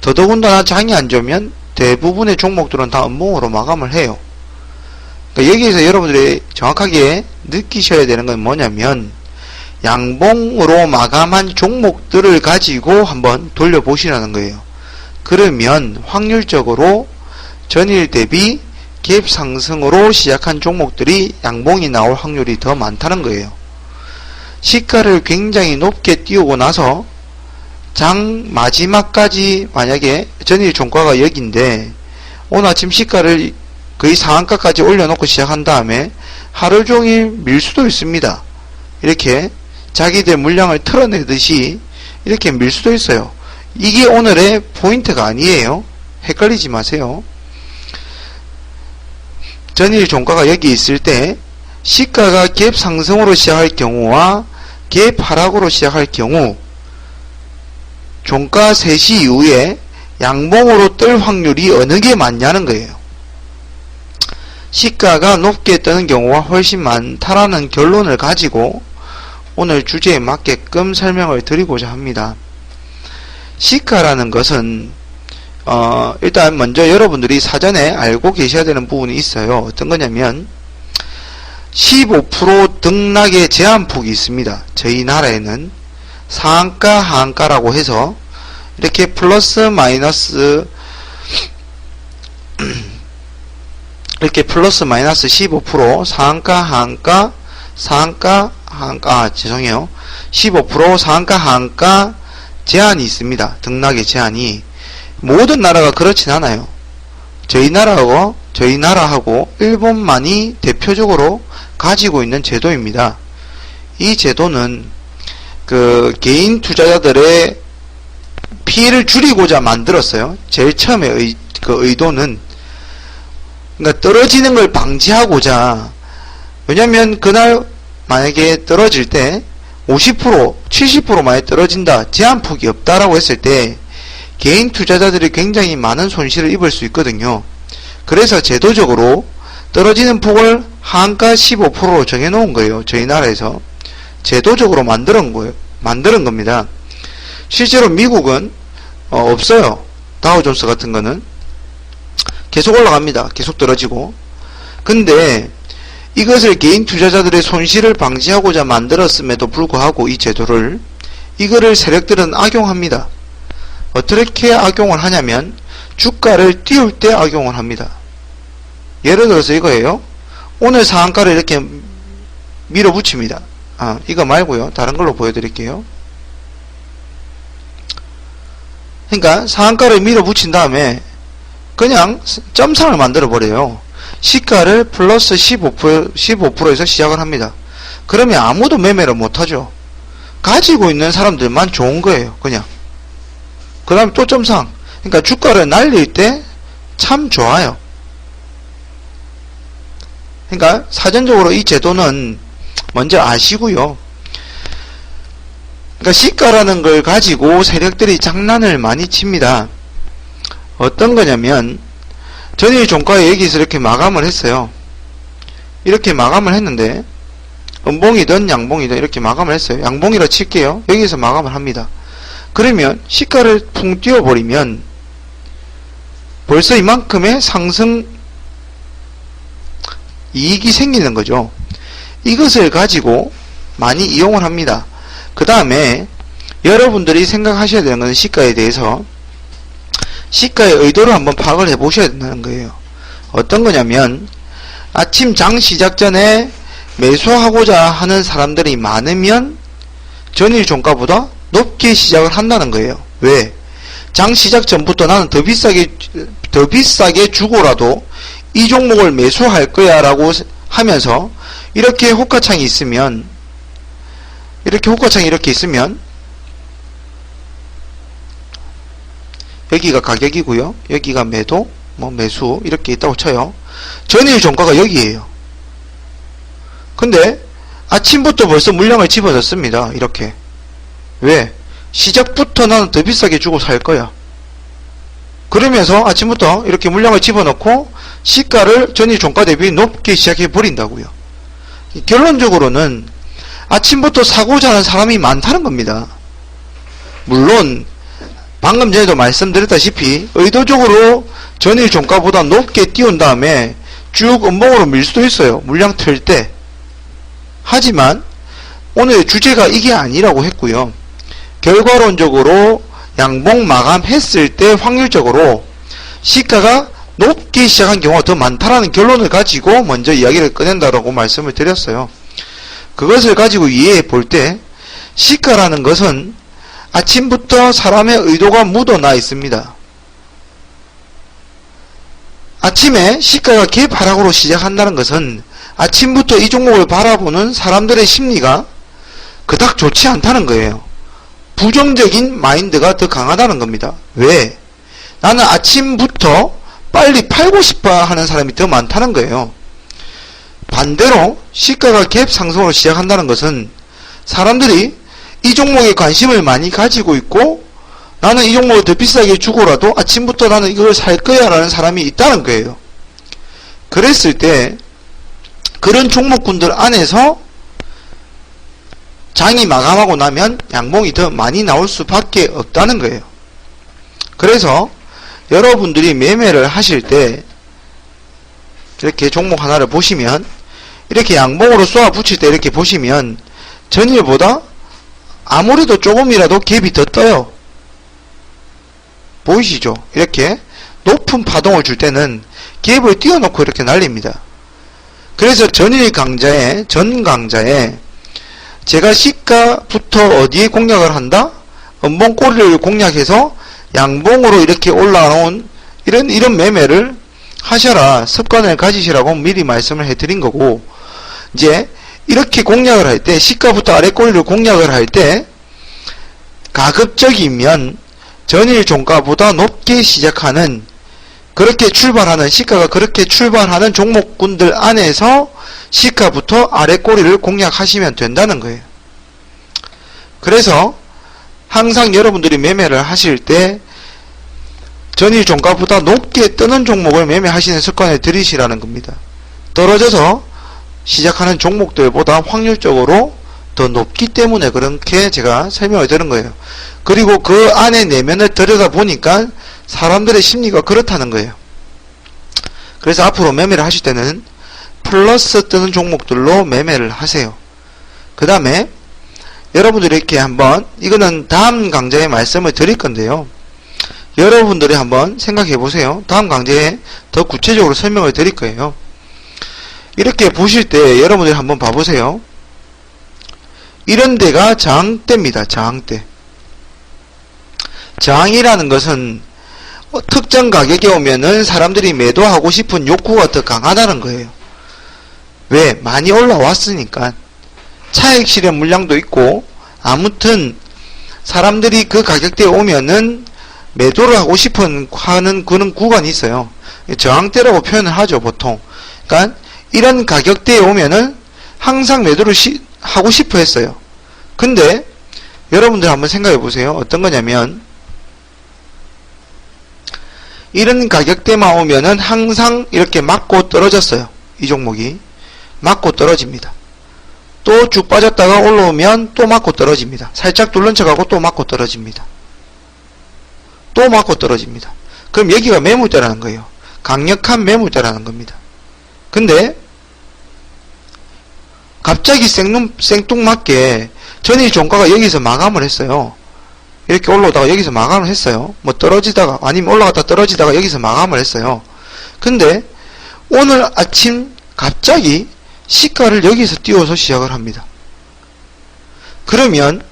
더더군다나 장이 안 좋으면 대부분의 종목들은 다 음봉으로 마감을 해요. 그러니까 여기에서 여러분들이 정확하게 느끼셔야 되는 건 뭐냐면 양봉으로 마감한 종목들을 가지고 한번 돌려보시라는 거예요. 그러면 확률적으로 전일 대비 갭 상승으로 시작한 종목들이 양봉이 나올 확률이 더 많다는 거예요. 시가를 굉장히 높게 띄우고 나서 장 마지막까지, 만약에 전일 종가가 여기인데 오늘 아침 시가를 거의 상한가까지 올려놓고 시작한 다음에 하루 종일 밀 수도 있습니다. 이렇게 자기들 물량을 털어내듯이 이렇게 밀 수도 있어요. 이게 오늘의 포인트가 아니에요. 헷갈리지 마세요. 전일 종가가 여기 있을 때 시가가 갭 상승으로 시작할 경우와 갭 하락으로 시작할 경우 종가 3시 이후에 양봉으로 뜰 확률이 어느 게 많냐는 거예요. 시가가 높게 뜨는 경우가 훨씬 많다라는 결론을 가지고 오늘 주제에 맞게끔 설명을 드리고자 합니다. 시가라는 것은 일단 먼저 여러분들이 사전에 알고 계셔야 되는 부분이 있어요. 어떤 거냐면 15% 등락의 제한폭이 있습니다. 저희 나라에는 상한가 하한가라고 해서 이렇게 플러스 마이너스 이렇게 플러스 마이너스 15% 상한가 하한가 15% 상한가 하한가 제한이 있습니다. 등락의 제한이. 모든 나라가 그렇진 않아요. 저희 나라하고 일본만이 대표적으로 가지고 있는 제도입니다. 이 제도는 개인 투자자들의 피해를 줄이고자 만들었어요. 제일 처음에 의도는, 그러니까 떨어지는 걸 방지하고자. 왜냐면 그날 만약에 떨어질 때 50%, 70% 만에 떨어진다, 제한폭이 없다라고 했을 때 개인 투자자들이 굉장히 많은 손실을 입을 수 있거든요. 그래서 제도적으로 떨어지는 폭을 한가 15%로 정해놓은 거예요. 저희 나라에서 제도적으로 만드는 겁니다. 실제로 미국은 없어요. 다우존스 같은 거는 계속 올라갑니다. 계속 떨어지고. 근데 이것을 개인 투자자들의 손실을 방지하고자 만들었음에도 불구하고 이 제도를 이거를 세력들은 악용합니다. 어떻게 악용을 하냐면 주가를 띄울 때 악용을 합니다. 예를 들어서 이거예요. 오늘 상한가를 이렇게 밀어붙입니다. 이거 말고요. 다른 걸로 보여드릴게요. 그러니까 상한가를 밀어붙인 다음에 그냥 점상을 만들어 버려요. 시가를 플러스 15%에서 시작을 합니다. 그러면 아무도 매매를 못하죠. 가지고 있는 사람들만 좋은 거예요. 그냥. 그 다음에 또 점상. 그러니까 주가를 날릴 때 참 좋아요. 그러니까 사전적으로 이 제도는 먼저 아시고요. 그러니까 시가라는 걸 가지고 세력들이 장난을 많이 칩니다. 어떤 거냐면 전일 종가에 여기서 이렇게 마감을 했어요. 이렇게 마감을 했는데 음봉이든 양봉이든 이렇게 마감을 했어요. 양봉이라 칠게요. 여기서 마감을 합니다. 그러면 시가를 풍 띄워버리면 벌써 이만큼의 상승 이익이 생기는 거죠. 이것을 가지고 많이 이용을 합니다. 그 다음에 여러분들이 생각하셔야 되는 것은 시가에 대해서 시가의 의도를 한번 파악을 해 보셔야 된다는 거예요. 어떤 거냐면 아침 장 시작 전에 매수하고자 하는 사람들이 많으면 전일 종가보다 높게 시작을 한다는 거예요. 왜? 장 시작 전부터 나는 더 비싸게 주고라도 이 종목을 매수할 거야 라고 하면서 이렇게 호가창이 있으면 이렇게 있으면 여기가 가격이고요. 여기가 매도, 매수 이렇게 있다고 쳐요. 전일 종가가 여기에요. 근데 아침부터 벌써 물량을 집어넣습니다. 이렇게. 왜? 시작부터 나는 더 비싸게 주고 살 거야. 그러면서 아침부터 이렇게 물량을 집어넣고 시가를 전일 종가 대비 높게 시작해 버린다고요. 결론적으로는 아침부터 사고자 하는 사람이 많다는 겁니다. 물론 방금 전에도 말씀드렸다시피 의도적으로 전일 종가보다 높게 띄운 다음에 쭉 음봉으로 밀 수도 있어요. 물량 틀 때. 하지만 오늘 주제가 이게 아니라고 했고요. 결과론적으로 양봉 마감했을 때 확률적으로 시가가 높게 시작한 경우가 더 많다라는 결론을 가지고 먼저 이야기를 꺼낸다라고 말씀을 드렸어요. 그것을 가지고 이해해 볼 때 시가라는 것은 아침부터 사람의 의도가 묻어나 있습니다. 아침에 시가가 개파락으로 시작한다는 것은 아침부터 이 종목을 바라보는 사람들의 심리가 그닥 좋지 않다는 거예요. 부정적인 마인드가 더 강하다는 겁니다. 왜? 나는 아침부터 빨리 팔고 싶어 하는 사람이 더 많다는 거예요. 반대로 시가가 갭 상승으로 시작한다는 것은 사람들이 이 종목에 관심을 많이 가지고 있고 나는 이 종목을 더 비싸게 주고라도 아침부터 나는 이걸 살 거야 라는 사람이 있다는 거예요. 그랬을 때 그런 종목군들 안에서 장이 마감하고 나면 양봉이 더 많이 나올 수밖에 없다는 거예요. 그래서 여러분들이 매매를 하실 때 이렇게 종목 하나를 보시면 이렇게 양봉으로 쏘아 붙일 때 이렇게 보시면 전일보다 아무래도 조금이라도 갭이 더 떠요. 보이시죠? 이렇게 높은 파동을 줄 때는 갭을 띄워놓고 이렇게 날립니다. 그래서 전일 강좌에 전 강좌에 제가 시가부터 어디에 공략을 한다? 음봉 꼬리를 공략해서 양봉으로 이렇게 올라온 이런 매매를 하셔라, 습관을 가지시라고 미리 말씀을 해드린 거고, 이제 이렇게 공략을 할 때 시가부터 아래 꼬리를 공략을 할 때 가급적이면 전일 종가보다 높게 시작하는 그렇게 출발하는 시가가 그렇게 출발하는 종목군들 안에서 시가부터 아래 꼬리를 공략하시면 된다는 거예요. 그래서 항상 여러분들이 매매를 하실 때 전일 종가보다 높게 뜨는 종목을 매매하시는 습관을 들이시라는 겁니다. 떨어져서 시작하는 종목들보다 확률적으로 더 높기 때문에 그렇게 제가 설명을 드린 거예요. 그리고 그 안에 내면을 들여다보니까 사람들의 심리가 그렇다는 거예요. 그래서 앞으로 매매를 하실 때는 플러스 뜨는 종목들로 매매를 하세요. 그 다음에 여러분들이 이렇게 한번, 이거는 다음 강좌에 말씀을 드릴 건데요. 여러분들이 한번 생각해 보세요. 다음 강좌에 더 구체적으로 설명을 드릴 거예요. 이렇게 보실 때 여러분들이 한번 봐보세요. 이런 데가 저항대입니다. 저항대. 저항이라는 것은 특정 가격에 오면은 사람들이 매도하고 싶은 욕구가 더 강하다는 거예요. 왜? 많이 올라왔으니까. 차익 실현 물량도 있고, 아무튼 사람들이 그 가격대에 오면은 매도를 하고 싶은 하는 그런 구간이 있어요. 저항대라고 표현을 하죠, 보통. 그러니까 이런 가격대에 오면은 항상 매도를 하고 싶어 했어요. 근데 여러분들 한번 생각해 보세요. 어떤 거냐면, 이런 가격대만 오면은 항상 이렇게 맞고 떨어졌어요. 이 종목이 맞고 떨어집니다. 또 쭉 빠졌다가 올라오면 또 맞고 떨어집니다. 살짝 뚫는 척하고 또 맞고 떨어집니다. 또 맞고 떨어집니다. 그럼 여기가 매물대라는 거예요. 강력한 매물대라는 겁니다. 근데 갑자기 생뚱맞게 전일 종가가 여기서 마감을 했어요. 이렇게 올라오다가 여기서 마감을 했어요. 뭐 떨어지다가 아니면 올라갔다 떨어지다가 여기서 마감을 했어요. 근데 오늘 아침 갑자기 시가를 여기서 띄워서 시작을 합니다. 그러면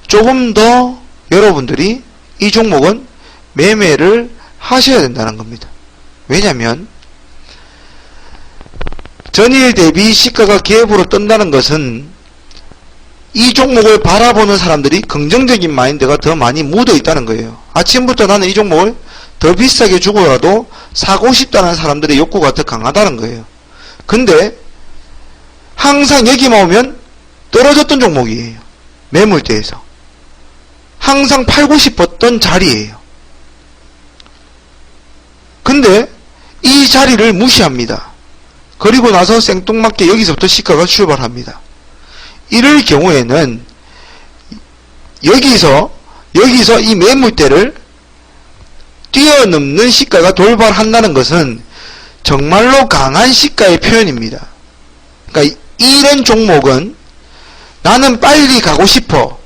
조금 더 여러분들이 이 종목은 매매를 하셔야 된다는 겁니다. 왜냐면 전일 대비 시가가 갭으로 뜬다는 것은 이 종목을 바라보는 사람들이 긍정적인 마인드가 더 많이 묻어 있다는 거예요. 아침부터 나는 이 종목을 더 비싸게 주고라도 사고 싶다는 사람들의 욕구가 더 강하다는 거예요. 근데 항상 여기만 오면 떨어졌던 종목이에요. 매물대에서. 항상 팔고 싶었던 자리예요. 근데 이 자리를 무시합니다. 그리고 나서 생뚱맞게 여기서부터 시가가 출발합니다. 이럴 경우에는 여기서 이 매물대를 뛰어넘는 시가가 돌발한다는 것은 정말로 강한 시가의 표현입니다. 그러니까 이런 종목은 나는 빨리 가고 싶어.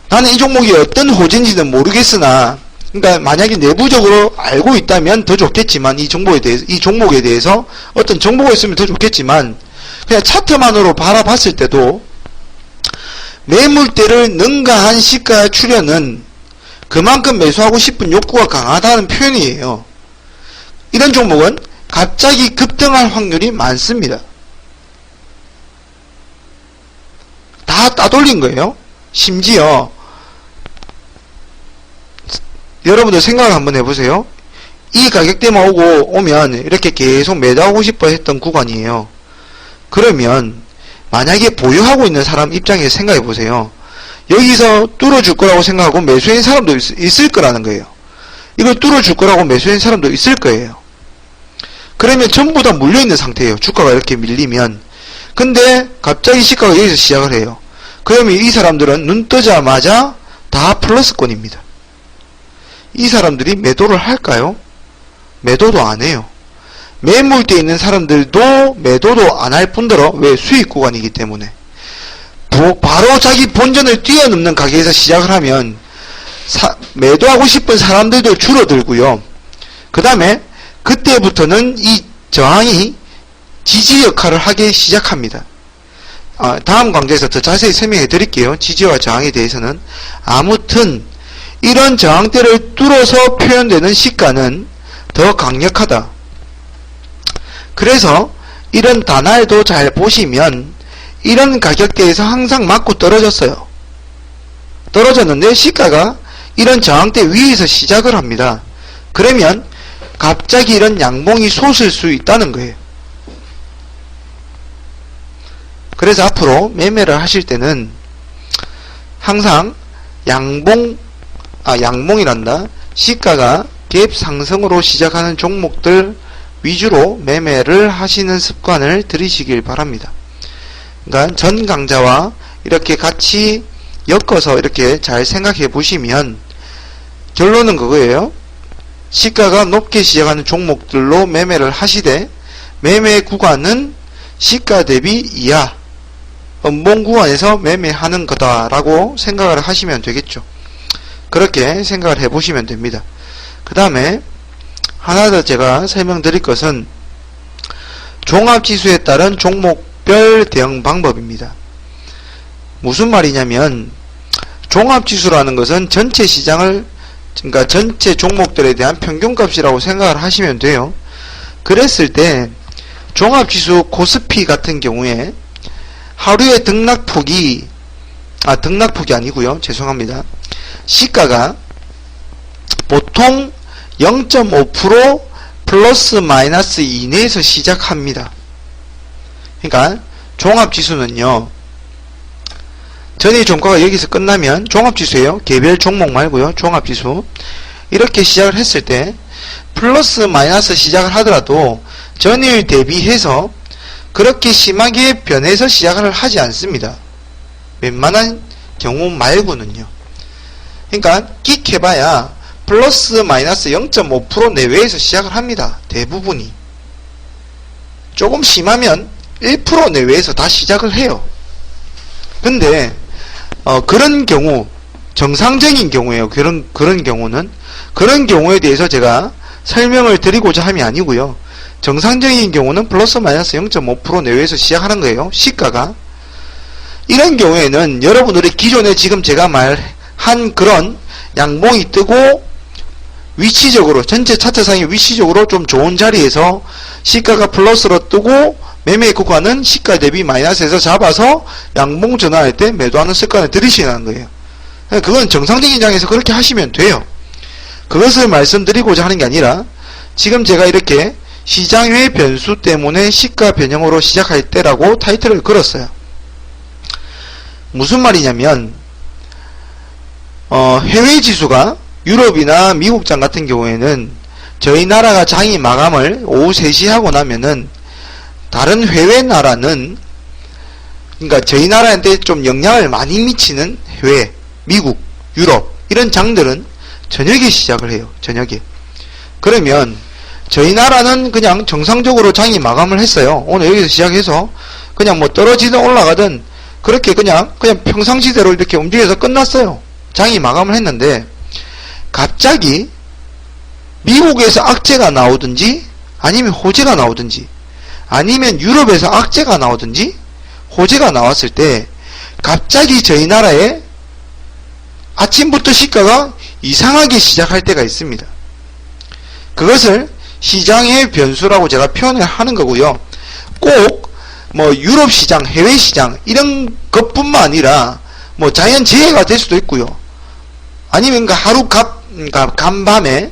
나는 이 종목이 어떤 호재인지는 모르겠으나, 그러니까 만약에 내부적으로 알고 있다면 더 좋겠지만, 이 종목에 대해서 어떤 정보가 있으면 더 좋겠지만, 그냥 차트만으로 바라봤을 때도 매물대를 능가한 시가 출현은 그만큼 매수하고 싶은 욕구가 강하다는 표현이에요. 이런 종목은 갑자기 급등할 확률이 많습니다. 다 따돌린 거예요. 심지어 여러분들 생각을 한번 해보세요. 이 가격대만 오면 이렇게 계속 매도하고 싶어 했던 구간이에요. 그러면 만약에 보유하고 있는 사람 입장에서 생각해 보세요. 여기서 뚫어줄 거라고 생각하고 매수한 사람도 있을 거라는 거예요. 이걸 뚫어줄 거라고 매수한 사람도 있을 거예요. 그러면 전부 다 물려있는 상태예요. 주가가 이렇게 밀리면. 근데 갑자기 시가가 여기서 시작을 해요. 그러면 이 사람들은 눈 뜨자마자 다 플러스권입니다. 이 사람들이 매도를 할까요? 매도도 안 해요. 매물대에 있는 사람들도 매도도 안 할 뿐더러, 왜? 수익 구간이기 때문에. 바로 자기 본전을 뛰어넘는 가격에서 시작을 하면 매도하고 싶은 사람들도 줄어들고요. 그 다음에 그때부터는 이 저항이 지지 역할을 하기 시작합니다. 다음 강좌에서 더 자세히 설명해 드릴게요. 지지와 저항에 대해서는. 아무튼 이런 저항대를 뚫어서 표현되는 시가는 더 강력하다. 그래서 이런 단알도 잘 보시면 이런 가격대에서 항상 맞고 떨어졌어요. 떨어졌는데 시가가 이런 저항대 위에서 시작을 합니다. 그러면 갑자기 이런 양봉이 솟을 수 있다는 거예요. 그래서 앞으로 매매를 하실 때는 항상 양봉이란다. 시가가 갭 상승으로 시작하는 종목들 위주로 매매를 하시는 습관을 들이시길 바랍니다. 그러니까 전 강좌와 이렇게 같이 엮어서 이렇게 잘 생각해 보시면 결론은 그거예요. 시가가 높게 시작하는 종목들로 매매를 하시되 매매 구간은 시가 대비 이하 음봉 구간에서 매매하는 거다라고 생각을 하시면 되겠죠. 그렇게 생각을 해 보시면 됩니다. 그 다음에 하나 더 제가 설명드릴 것은 종합지수에 따른 종목별 대응 방법입니다. 무슨 말이냐면 종합지수라는 것은 전체 시장을, 그러니까 전체 종목들에 대한 평균값이라고 생각을 하시면 돼요. 그랬을 때 종합지수 코스피 같은 경우에 하루의 등락폭이 아니고요. 죄송합니다. 시가가 보통 0.5% 플러스 마이너스 이내에서 시작합니다. 그러니까 종합지수는요. 전일 종가가 여기서 끝나면 종합지수예요. 개별 종목 말고요. 종합지수. 이렇게 시작을 했을 때 플러스 마이너스 시작을 하더라도 전일 대비해서 그렇게 심하게 변해서 시작을 하지 않습니다. 웬만한 경우 말고는요. 그러니까 끽 해봐야 플러스 마이너스 0.5% 내외에서 시작을 합니다. 대부분이. 조금 심하면 1% 내외에서 다 시작을 해요. 근데 그런 경우, 정상적인 경우에요. 그런 경우는, 그런 경우에 대해서 제가 설명을 드리고자 함이 아니고요. 정상적인 경우는 플러스 마이너스 0.5% 내외에서 시작하는 거예요. 시가가. 이런 경우에는 여러분들이 기존에 지금 제가 말한 그런 양봉이 뜨고 위치적으로, 전체 차트상의 위치적으로 좀 좋은 자리에서 시가가 플러스로 뜨고 매매 구간은 시가 대비 마이너스에서 잡아서 양봉 전환할 때 매도하는 습관을 들이시는 거예요. 그건 정상적인 장에서 그렇게 하시면 돼요. 그것을 말씀드리고자 하는 게 아니라 지금 제가 이렇게 시장의 변수 때문에 시가 변형으로 시작할 때라고 타이틀을 걸었어요. 무슨 말이냐면 해외 지수가 유럽이나 미국장 같은 경우에는 저희 나라가 장이 마감을 오후 3시 하고 나면은 다른 해외 나라는, 그러니까 저희 나라한테 좀 영향을 많이 미치는 해외, 미국, 유럽 이런 장들은 저녁에 시작을 해요. 저녁에. 그러면 저희 나라는 그냥 정상적으로 장이 마감을 했어요. 오늘 여기서 시작해서 그냥 뭐 떨어지든 올라가든 그렇게 그냥 평상시대로 이렇게 움직여서 끝났어요. 장이 마감을 했는데 갑자기 미국에서 악재가 나오든지 아니면 호재가 나오든지 아니면 유럽에서 악재가 나오든지 호재가 나왔을 때 갑자기 저희 나라에 아침부터 시가가 이상하게 시작할 때가 있습니다. 그것을 시장의 변수라고 제가 표현을 하는 거고요. 꼭 뭐 유럽 시장, 해외 시장 이런 것뿐만 아니라 뭐 자연재해가 될 수도 있고요. 아니면 하루 간밤에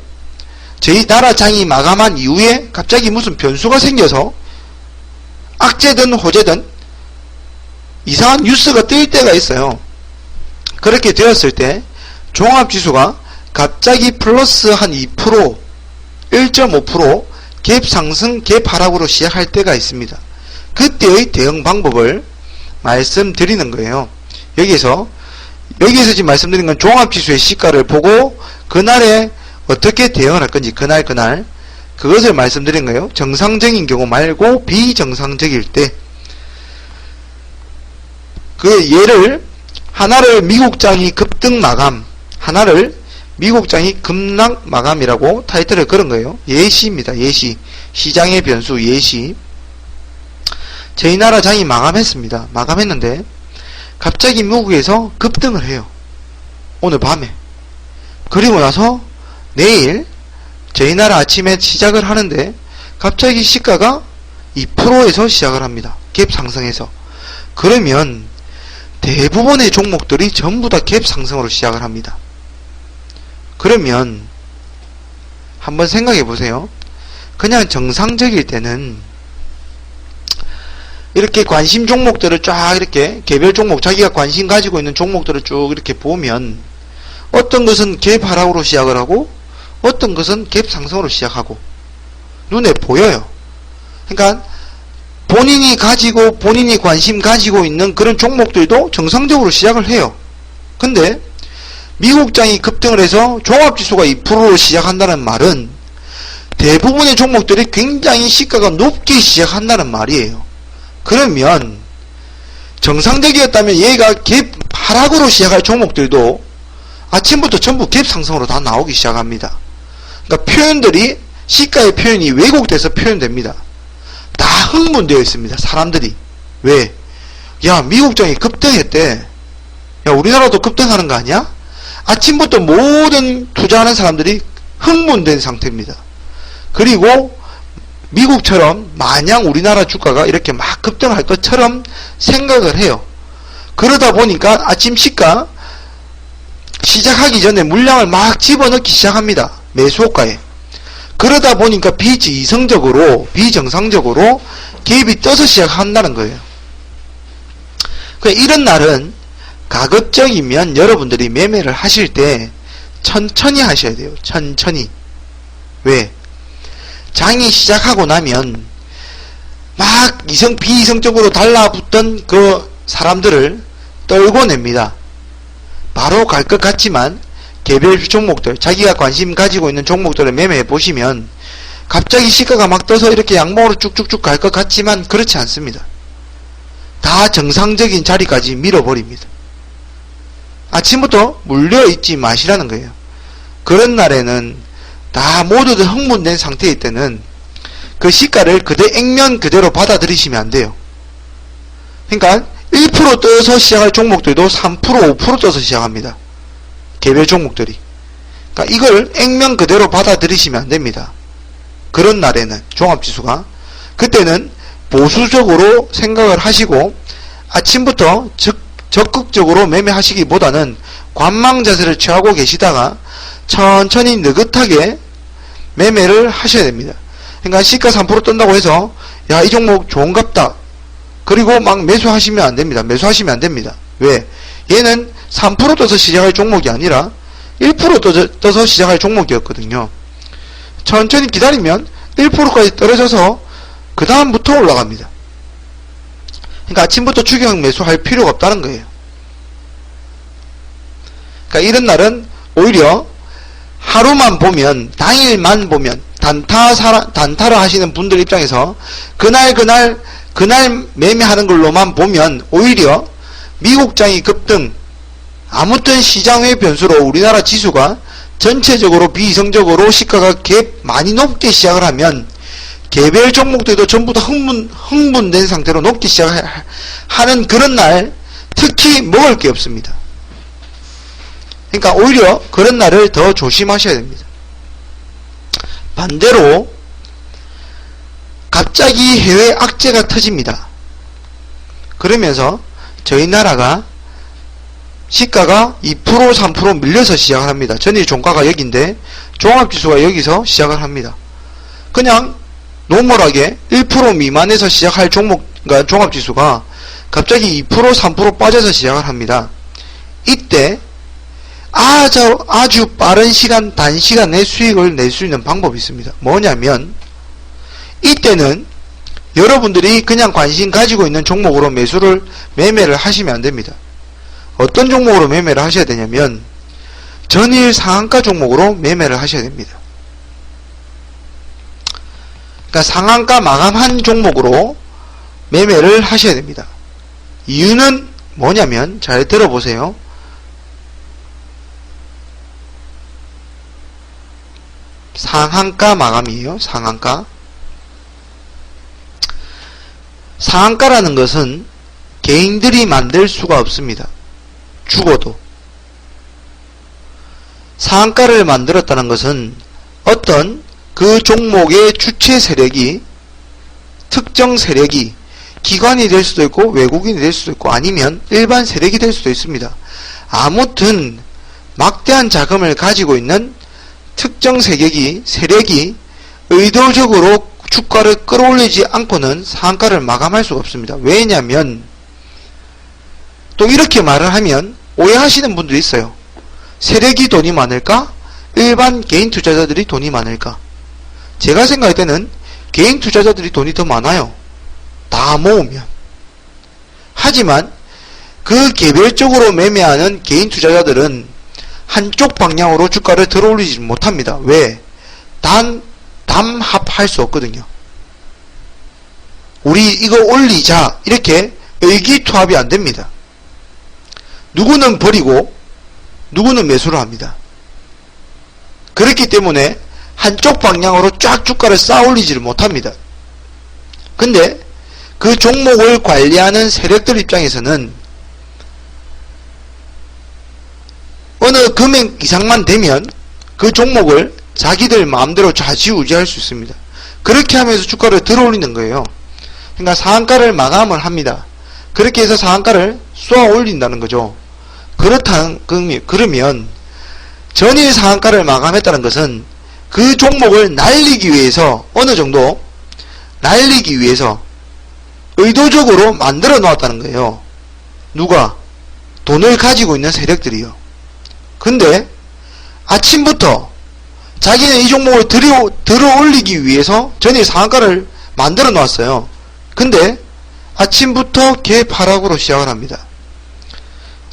저희 나라 장이 마감한 이후에 갑자기 무슨 변수가 생겨서 악재든 호재든 이상한 뉴스가 뜰 때가 있어요. 그렇게 되었을 때 종합지수가 갑자기 플러스 한 2%, 1.5% 갭 상승, 갭 하락으로 시작할 때가 있습니다. 그때의 대응 방법을 말씀드리는 거예요. 여기서 지금 말씀드린 건 종합지수의 시가를 보고 그날에 어떻게 대응을 할 건지 그날 그것을 말씀드린 거예요. 정상적인 경우 말고 비정상적일 때 그 예를 하나를 미국장이 급등 마감, 하나를 미국장이 급락 마감이라고 타이틀을 걸은 거예요. 예시입니다. 예시. 시장의 변수 예시. 저희 나라 장이 마감했습니다. 마감했는데 갑자기 미국에서 급등을 해요. 오늘 밤에. 그리고 나서 내일 저희 나라 아침에 시작을 하는데 갑자기 시가가 2%에서 시작을 합니다. 갭 상승해서. 그러면 대부분의 종목들이 전부 다 갭 상승으로 시작을 합니다. 그러면 한번 생각해 보세요. 그냥 정상적일 때는 이렇게 관심 종목들을 쫙 이렇게 개별 종목 자기가 관심 가지고 있는 종목들을 쭉 이렇게 보면 어떤 것은 갭 하락으로 시작을 하고 어떤 것은 갭 상승으로 시작하고 눈에 보여요. 그러니까 본인이 관심 가지고 있는 그런 종목들도 정상적으로 시작을 해요. 근데 미국장이 급등을 해서 종합지수가 2%로 시작한다는 말은 대부분의 종목들이 굉장히 시가가 높게 시작한다는 말이에요. 그러면 정상적이었다면 얘가 갭 하락으로 시작할 종목들도 아침부터 전부 갭 상승으로 다 나오기 시작합니다. 그러니까 표현들이, 시가의 표현이 왜곡돼서 표현됩니다. 다 흥분되어 있습니다. 사람들이. 왜? 야, 미국장이 급등했대. 야, 우리나라도 급등하는 거 아니야? 아침부터 모든 투자하는 사람들이 흥분된 상태입니다. 그리고 미국처럼 마냥 우리나라 주가가 이렇게 막 급등할 것처럼 생각을 해요. 그러다 보니까 아침 시가 시작하기 전에 물량을 막 집어넣기 시작합니다. 매수호가에. 그러다 보니까 비정상적으로 갭이 떠서 시작한다는 거예요. 이런 날은 가급적이면 여러분들이 매매를 하실 때 천천히 하셔야 돼요. 천천히. 왜? 장이 시작하고 나면 막 비이성적으로 달라붙던 그 사람들을 떨고 냅니다. 바로 갈 것 같지만 개별 종목들, 자기가 관심 가지고 있는 종목들을 매매해 보시면 갑자기 시가가 막 떠서 이렇게 양봉으로 쭉쭉쭉 갈 것 같지만 그렇지 않습니다. 다 정상적인 자리까지 밀어버립니다. 아침부터 물려있지 마시라는 거예요. 그런 날에는 다 모두들 흥분된 상태일 때는 그 시가를 액면 그대로 받아들이시면 안 돼요. 그러니까 1% 떠서 시작할 종목들도 3%, 5% 떠서 시작합니다. 개별 종목들이. 그러니까 이걸 액면 그대로 받아들이시면 안 됩니다. 그런 날에는 종합지수가 그때는 보수적으로 생각을 하시고 아침부터 적극적으로 매매하시기보다는 관망 자세를 취하고 계시다가 천천히 느긋하게 매매를 하셔야 됩니다. 그러니까 시가 3% 뜬다고 해서 야, 이 종목 좋은갑다. 그리고 막 매수하시면 안 됩니다. 매수하시면 안 됩니다. 왜? 얘는 3% 떠서 시작할 종목이 아니라 1% 떠서 시작할 종목이었거든요. 천천히 기다리면 1%까지 떨어져서 그 다음부터 올라갑니다. 그러니까 아침부터 추격 매수할 필요가 없다는 거예요. 그러니까 이런 날은 오히려 하루만 보면, 당일만 보면, 단타를 하시는 분들 입장에서 그날 매매하는 걸로만 보면 오히려 미국장이 급등, 아무튼 시장의 변수로 우리나라 지수가 전체적으로 비이성적으로 시가가 많이 높게 시작을 하면 개별 종목들도 전부 다 흥분된 상태로 높게 시작하는 그런 날 특히 먹을 게 없습니다. 그러니까 오히려 그런 날을 더 조심하셔야 됩니다. 반대로 갑자기 해외 악재가 터집니다. 그러면서 저희 나라가 시가가 2%, 3% 밀려서 시작을 합니다. 전일 종가가 여기인데 종합지수가 여기서 시작을 합니다. 그냥 노멀하게 1% 미만에서 시작할 그러니까 종합지수가 갑자기 2%, 3% 빠져서 시작을 합니다. 이때 아주 빠른 시간, 단시간에 수익을 낼 수 있는 방법이 있습니다. 뭐냐면 이때는 여러분들이 그냥 관심 가지고 있는 종목으로 매매를 하시면 안 됩니다. 어떤 종목으로 매매를 하셔야 되냐면 전일 상한가 종목으로 매매를 하셔야 됩니다. 그러니까 상한가 마감한 종목으로 매매를 하셔야 됩니다. 이유는 뭐냐면 잘 들어보세요. 상한가 마감이에요. 상한가라는 것은 개인들이 만들 수가 없습니다. 죽어도. 상한가를 만들었다는 것은 어떤 그 종목의 주체 세력이, 특정 세력이 기관이 될 수도 있고 외국인이 될 수도 있고 아니면 일반 세력이 될 수도 있습니다. 아무튼 막대한 자금을 가지고 있는 특정 세력이 의도적으로 주가를 끌어올리지 않고는 상한가를 마감할 수가 없습니다. 왜냐하면 또 이렇게 말을 하면 오해하시는 분들이 있어요. 세력이 돈이 많을까? 일반 개인 투자자들이 돈이 많을까? 제가 생각할 때는 개인 투자자들이 돈이 더 많아요. 다 모으면. 하지만 그 개별적으로 매매하는 개인 투자자들은 한쪽 방향으로 주가를 들어올리지 못합니다. 왜? 담합할 수 없거든요. 우리 이거 올리자 이렇게 의기투합이 안 됩니다. 누구는 버리고 누구는 매수를 합니다. 그렇기 때문에 한쪽 방향으로 쫙 주가를 쌓아 올리지를 못합니다. 근데 그 종목을 관리하는 세력들 입장에서는 어느 금액 이상만 되면 그 종목을 자기들 마음대로 좌지우지할 수 있습니다. 그렇게 하면서 주가를 들어올리는 거예요. 그러니까 상한가를 마감을 합니다. 그렇게 해서 상한가를 쏘아 올린다는 거죠. 그러면 전일 상한가를 마감했다는 것은 그 종목을 날리기 위해서 어느 정도 날리기 위해서 의도적으로 만들어 놓았다는 거예요. 누가? 돈을 가지고 있는 세력들이요. 근데 아침부터 자기는 이 종목을 들어 올리기 위해서 전일 상한가를 만들어 놓았어요. 근데 아침부터 개파락으로 시작을 합니다.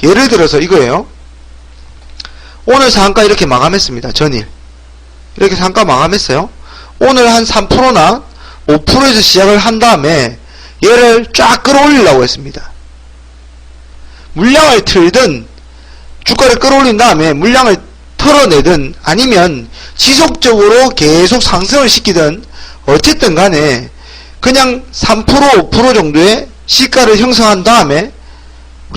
예를 들어서 이거예요. 오늘 상한가 이렇게 마감했습니다. 전일 이렇게 상한가 마감했어요. 오늘 한 3%나 5%에서 시작을 한 다음에 얘를 쫙 끌어올리려고 했습니다. 물량을 틀든 주가를 끌어올린 다음에 물량을 털어내든 아니면 지속적으로 계속 상승을 시키든 어쨌든 간에 그냥 3% 5% 정도의 시가를 형성한 다음에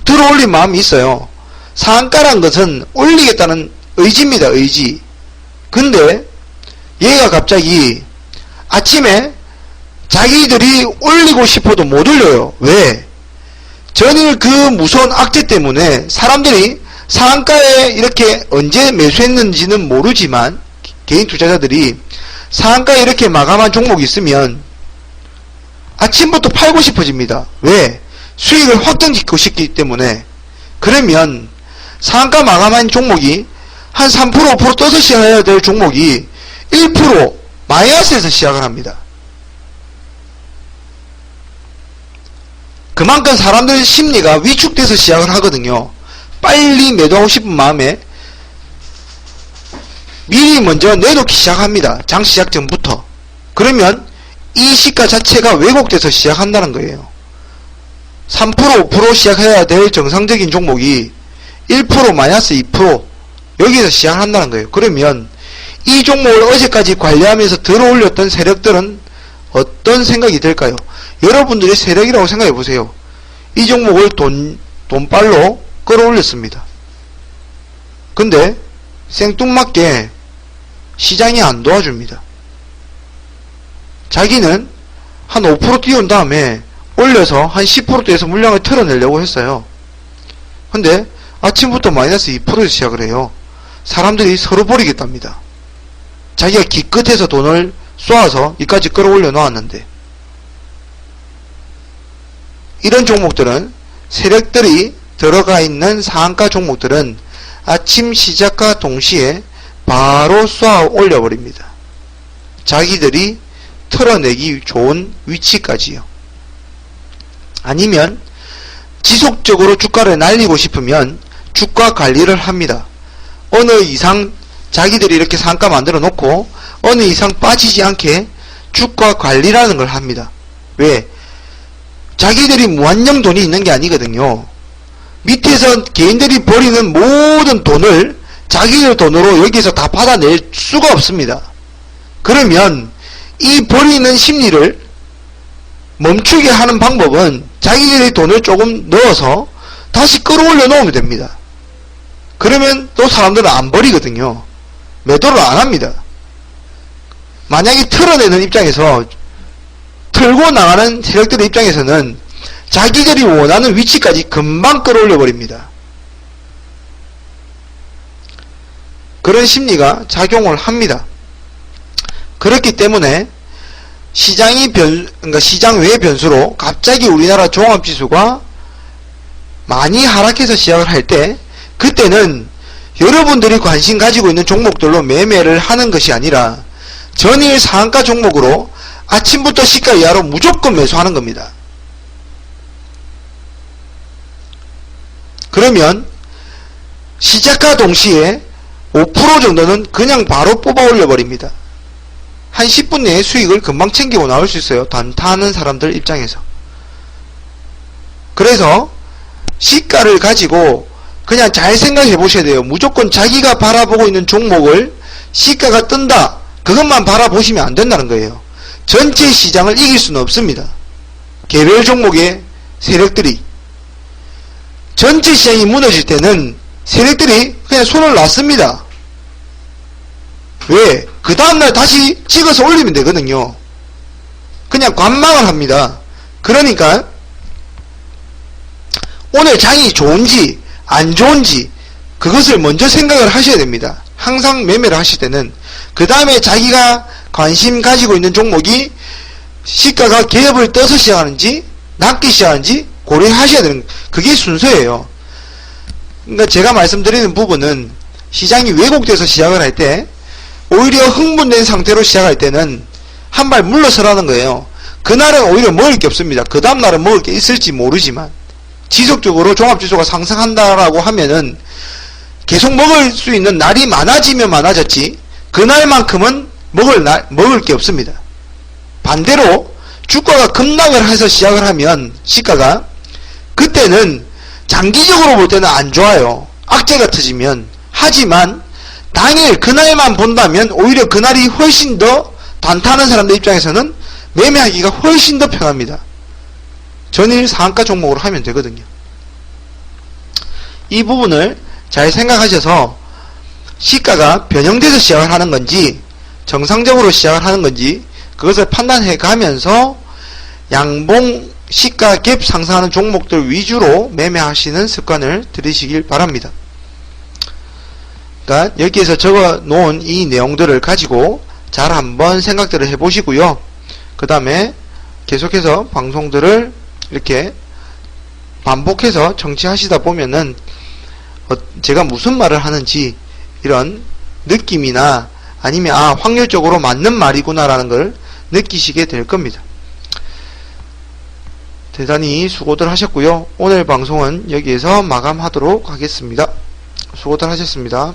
들어올린 마음이 있어요. 상한가란 것은 올리겠다는 의지입니다. 의지. 근데 얘가 갑자기 아침에 자기들이 올리고 싶어도 못 올려요. 왜? 전일 그 무서운 악재 때문에 사람들이 상한가에 이렇게 언제 매수했는지는 모르지만 개인 투자자들이 상한가에 이렇게 마감한 종목이 있으면 아침부터 팔고 싶어집니다. 왜? 수익을 확정짓고 싶기 때문에. 그러면 상한가 마감한 종목이 한 3% 5% 떠서 시작해야 될 종목이 1% 마이너스에서 시작을 합니다. 그만큼 사람들 심리가 위축돼서 시작을 하거든요. 빨리 매도하고 싶은 마음에 미리 먼저 내놓기 시작합니다. 장 시작 전부터. 그러면 이 시가 자체가 왜곡돼서 시작한다는 거예요. 3% 5% 시작해야 될 정상적인 종목이 1% 마이너스 2% 여기에서 시작한다는 거예요. 그러면 이 종목을 어제까지 관리하면서 들어올렸던 세력들은 어떤 생각이 들까요? 여러분들이 세력이라고 생각해 보세요. 이 종목을 돈발로 끌어올렸습니다. 근데 생뚱맞게 시장이 안 도와줍니다. 자기는 한 5% 띄운 다음에 올려서 한 10%대에서 물량을 털어내려고 했어요. 근데 아침부터 마이너스 2%에서 시작을 해요. 사람들이 서로 버리겠답니다. 자기가 기껏해서 돈을 쏘아서 이까지 끌어올려 놓았는데. 이런 종목들은 세력들이 들어가 있는 상한가 종목들은 아침 시작과 동시에 바로 쏘아 올려버립니다. 자기들이 털어내기 좋은 위치까지요. 아니면 지속적으로 주가를 날리고 싶으면 주가 관리를 합니다. 어느 이상 자기들이 이렇게 상가 만들어 놓고 어느 이상 빠지지 않게 주가 관리라는 걸 합니다. 왜? 자기들이 무한정 돈이 있는 게 아니거든요. 밑에서 개인들이 버리는 모든 돈을 자기들 돈으로 여기서 다 받아낼 수가 없습니다. 그러면 이 버리는 심리를 멈추게 하는 방법은 자기들의 돈을 조금 넣어서 다시 끌어올려 놓으면 됩니다. 그러면 또 사람들은 안 버리거든요. 매도를 안 합니다. 만약에 털어내는 입장에서 털고 나가는 세력들의 입장에서는 자기들이 원하는 위치까지 금방 끌어올려 버립니다. 그런 심리가 작용을 합니다. 그렇기 때문에 그러니까 시장 외의 변수로 갑자기 우리나라 종합지수가 많이 하락해서 시작을 할 때, 그때는 여러분들이 관심 가지고 있는 종목들로 매매를 하는 것이 아니라 전일 상한가 종목으로 아침부터 시가 이하로 무조건 매수하는 겁니다. 그러면 시작과 동시에 5% 정도는 그냥 바로 뽑아 올려버립니다. 한 10분 내에 수익을 금방 챙기고 나올 수 있어요. 단타하는 사람들 입장에서. 그래서 시가를 가지고 그냥 잘 생각해 보셔야 돼요. 무조건 자기가 바라보고 있는 종목을 시가가 뜬다, 그것만 바라보시면 안 된다는 거예요. 전체 시장을 이길 수는 없습니다. 개별 종목의 세력들이, 전체 시장이 무너질 때는 세력들이 그냥 손을 놨습니다. 왜? 그 다음날 다시 찍어서 올리면 되거든요. 그냥 관망을 합니다. 그러니까 오늘 장이 좋은지 안 좋은지 그것을 먼저 생각을 하셔야 됩니다. 항상 매매를 하실 때는. 그 다음에 자기가 관심 가지고 있는 종목이 시가가 개업을 떠서 시작하는지 낮게 시작하는지 고려하셔야 되는, 그게 순서예요. 그러니까 제가 말씀드리는 부분은 시장이 왜곡돼서 시작을 할 때, 오히려 흥분된 상태로 시작할 때는 한 발 물러서라는 거예요. 그날은 오히려 먹을 게 없습니다. 그 다음날은 먹을 게 있을지 모르지만 지속적으로 종합지수가 상승한다라고 하면은 계속 먹을 수 있는 날이 많아지면 많아졌지 그날만큼은 먹을 게 없습니다. 반대로 주가가 급락을 해서 시작을 하면 시가가, 그때는 장기적으로 볼 때는 안 좋아요. 악재가 터지면. 하지만 당일 그날만 본다면 오히려 그날이 훨씬 더 단타하는 사람들 입장에서는 매매하기가 훨씬 더 편합니다. 전일 상한가 종목으로 하면 되거든요. 이 부분을 잘 생각하셔서 시가가 변형돼서 시작을 하는 건지 정상적으로 시작을 하는 건지 그것을 판단해 가면서 양봉 시가 갭 상승하는 종목들 위주로 매매하시는 습관을 들이시길 바랍니다. 그러니까 여기에서 적어 놓은 이 내용들을 가지고 잘 한번 생각들을 해 보시고요. 그 다음에 계속해서 방송들을 이렇게 반복해서 청취하시다 보면은 제가 무슨 말을 하는지 이런 느낌이나 아니면 확률적으로 맞는 말이구나 라는 걸 느끼시게 될 겁니다. 대단히 수고들 하셨고요. 오늘 방송은 여기에서 마감하도록 하겠습니다. 수고들 하셨습니다.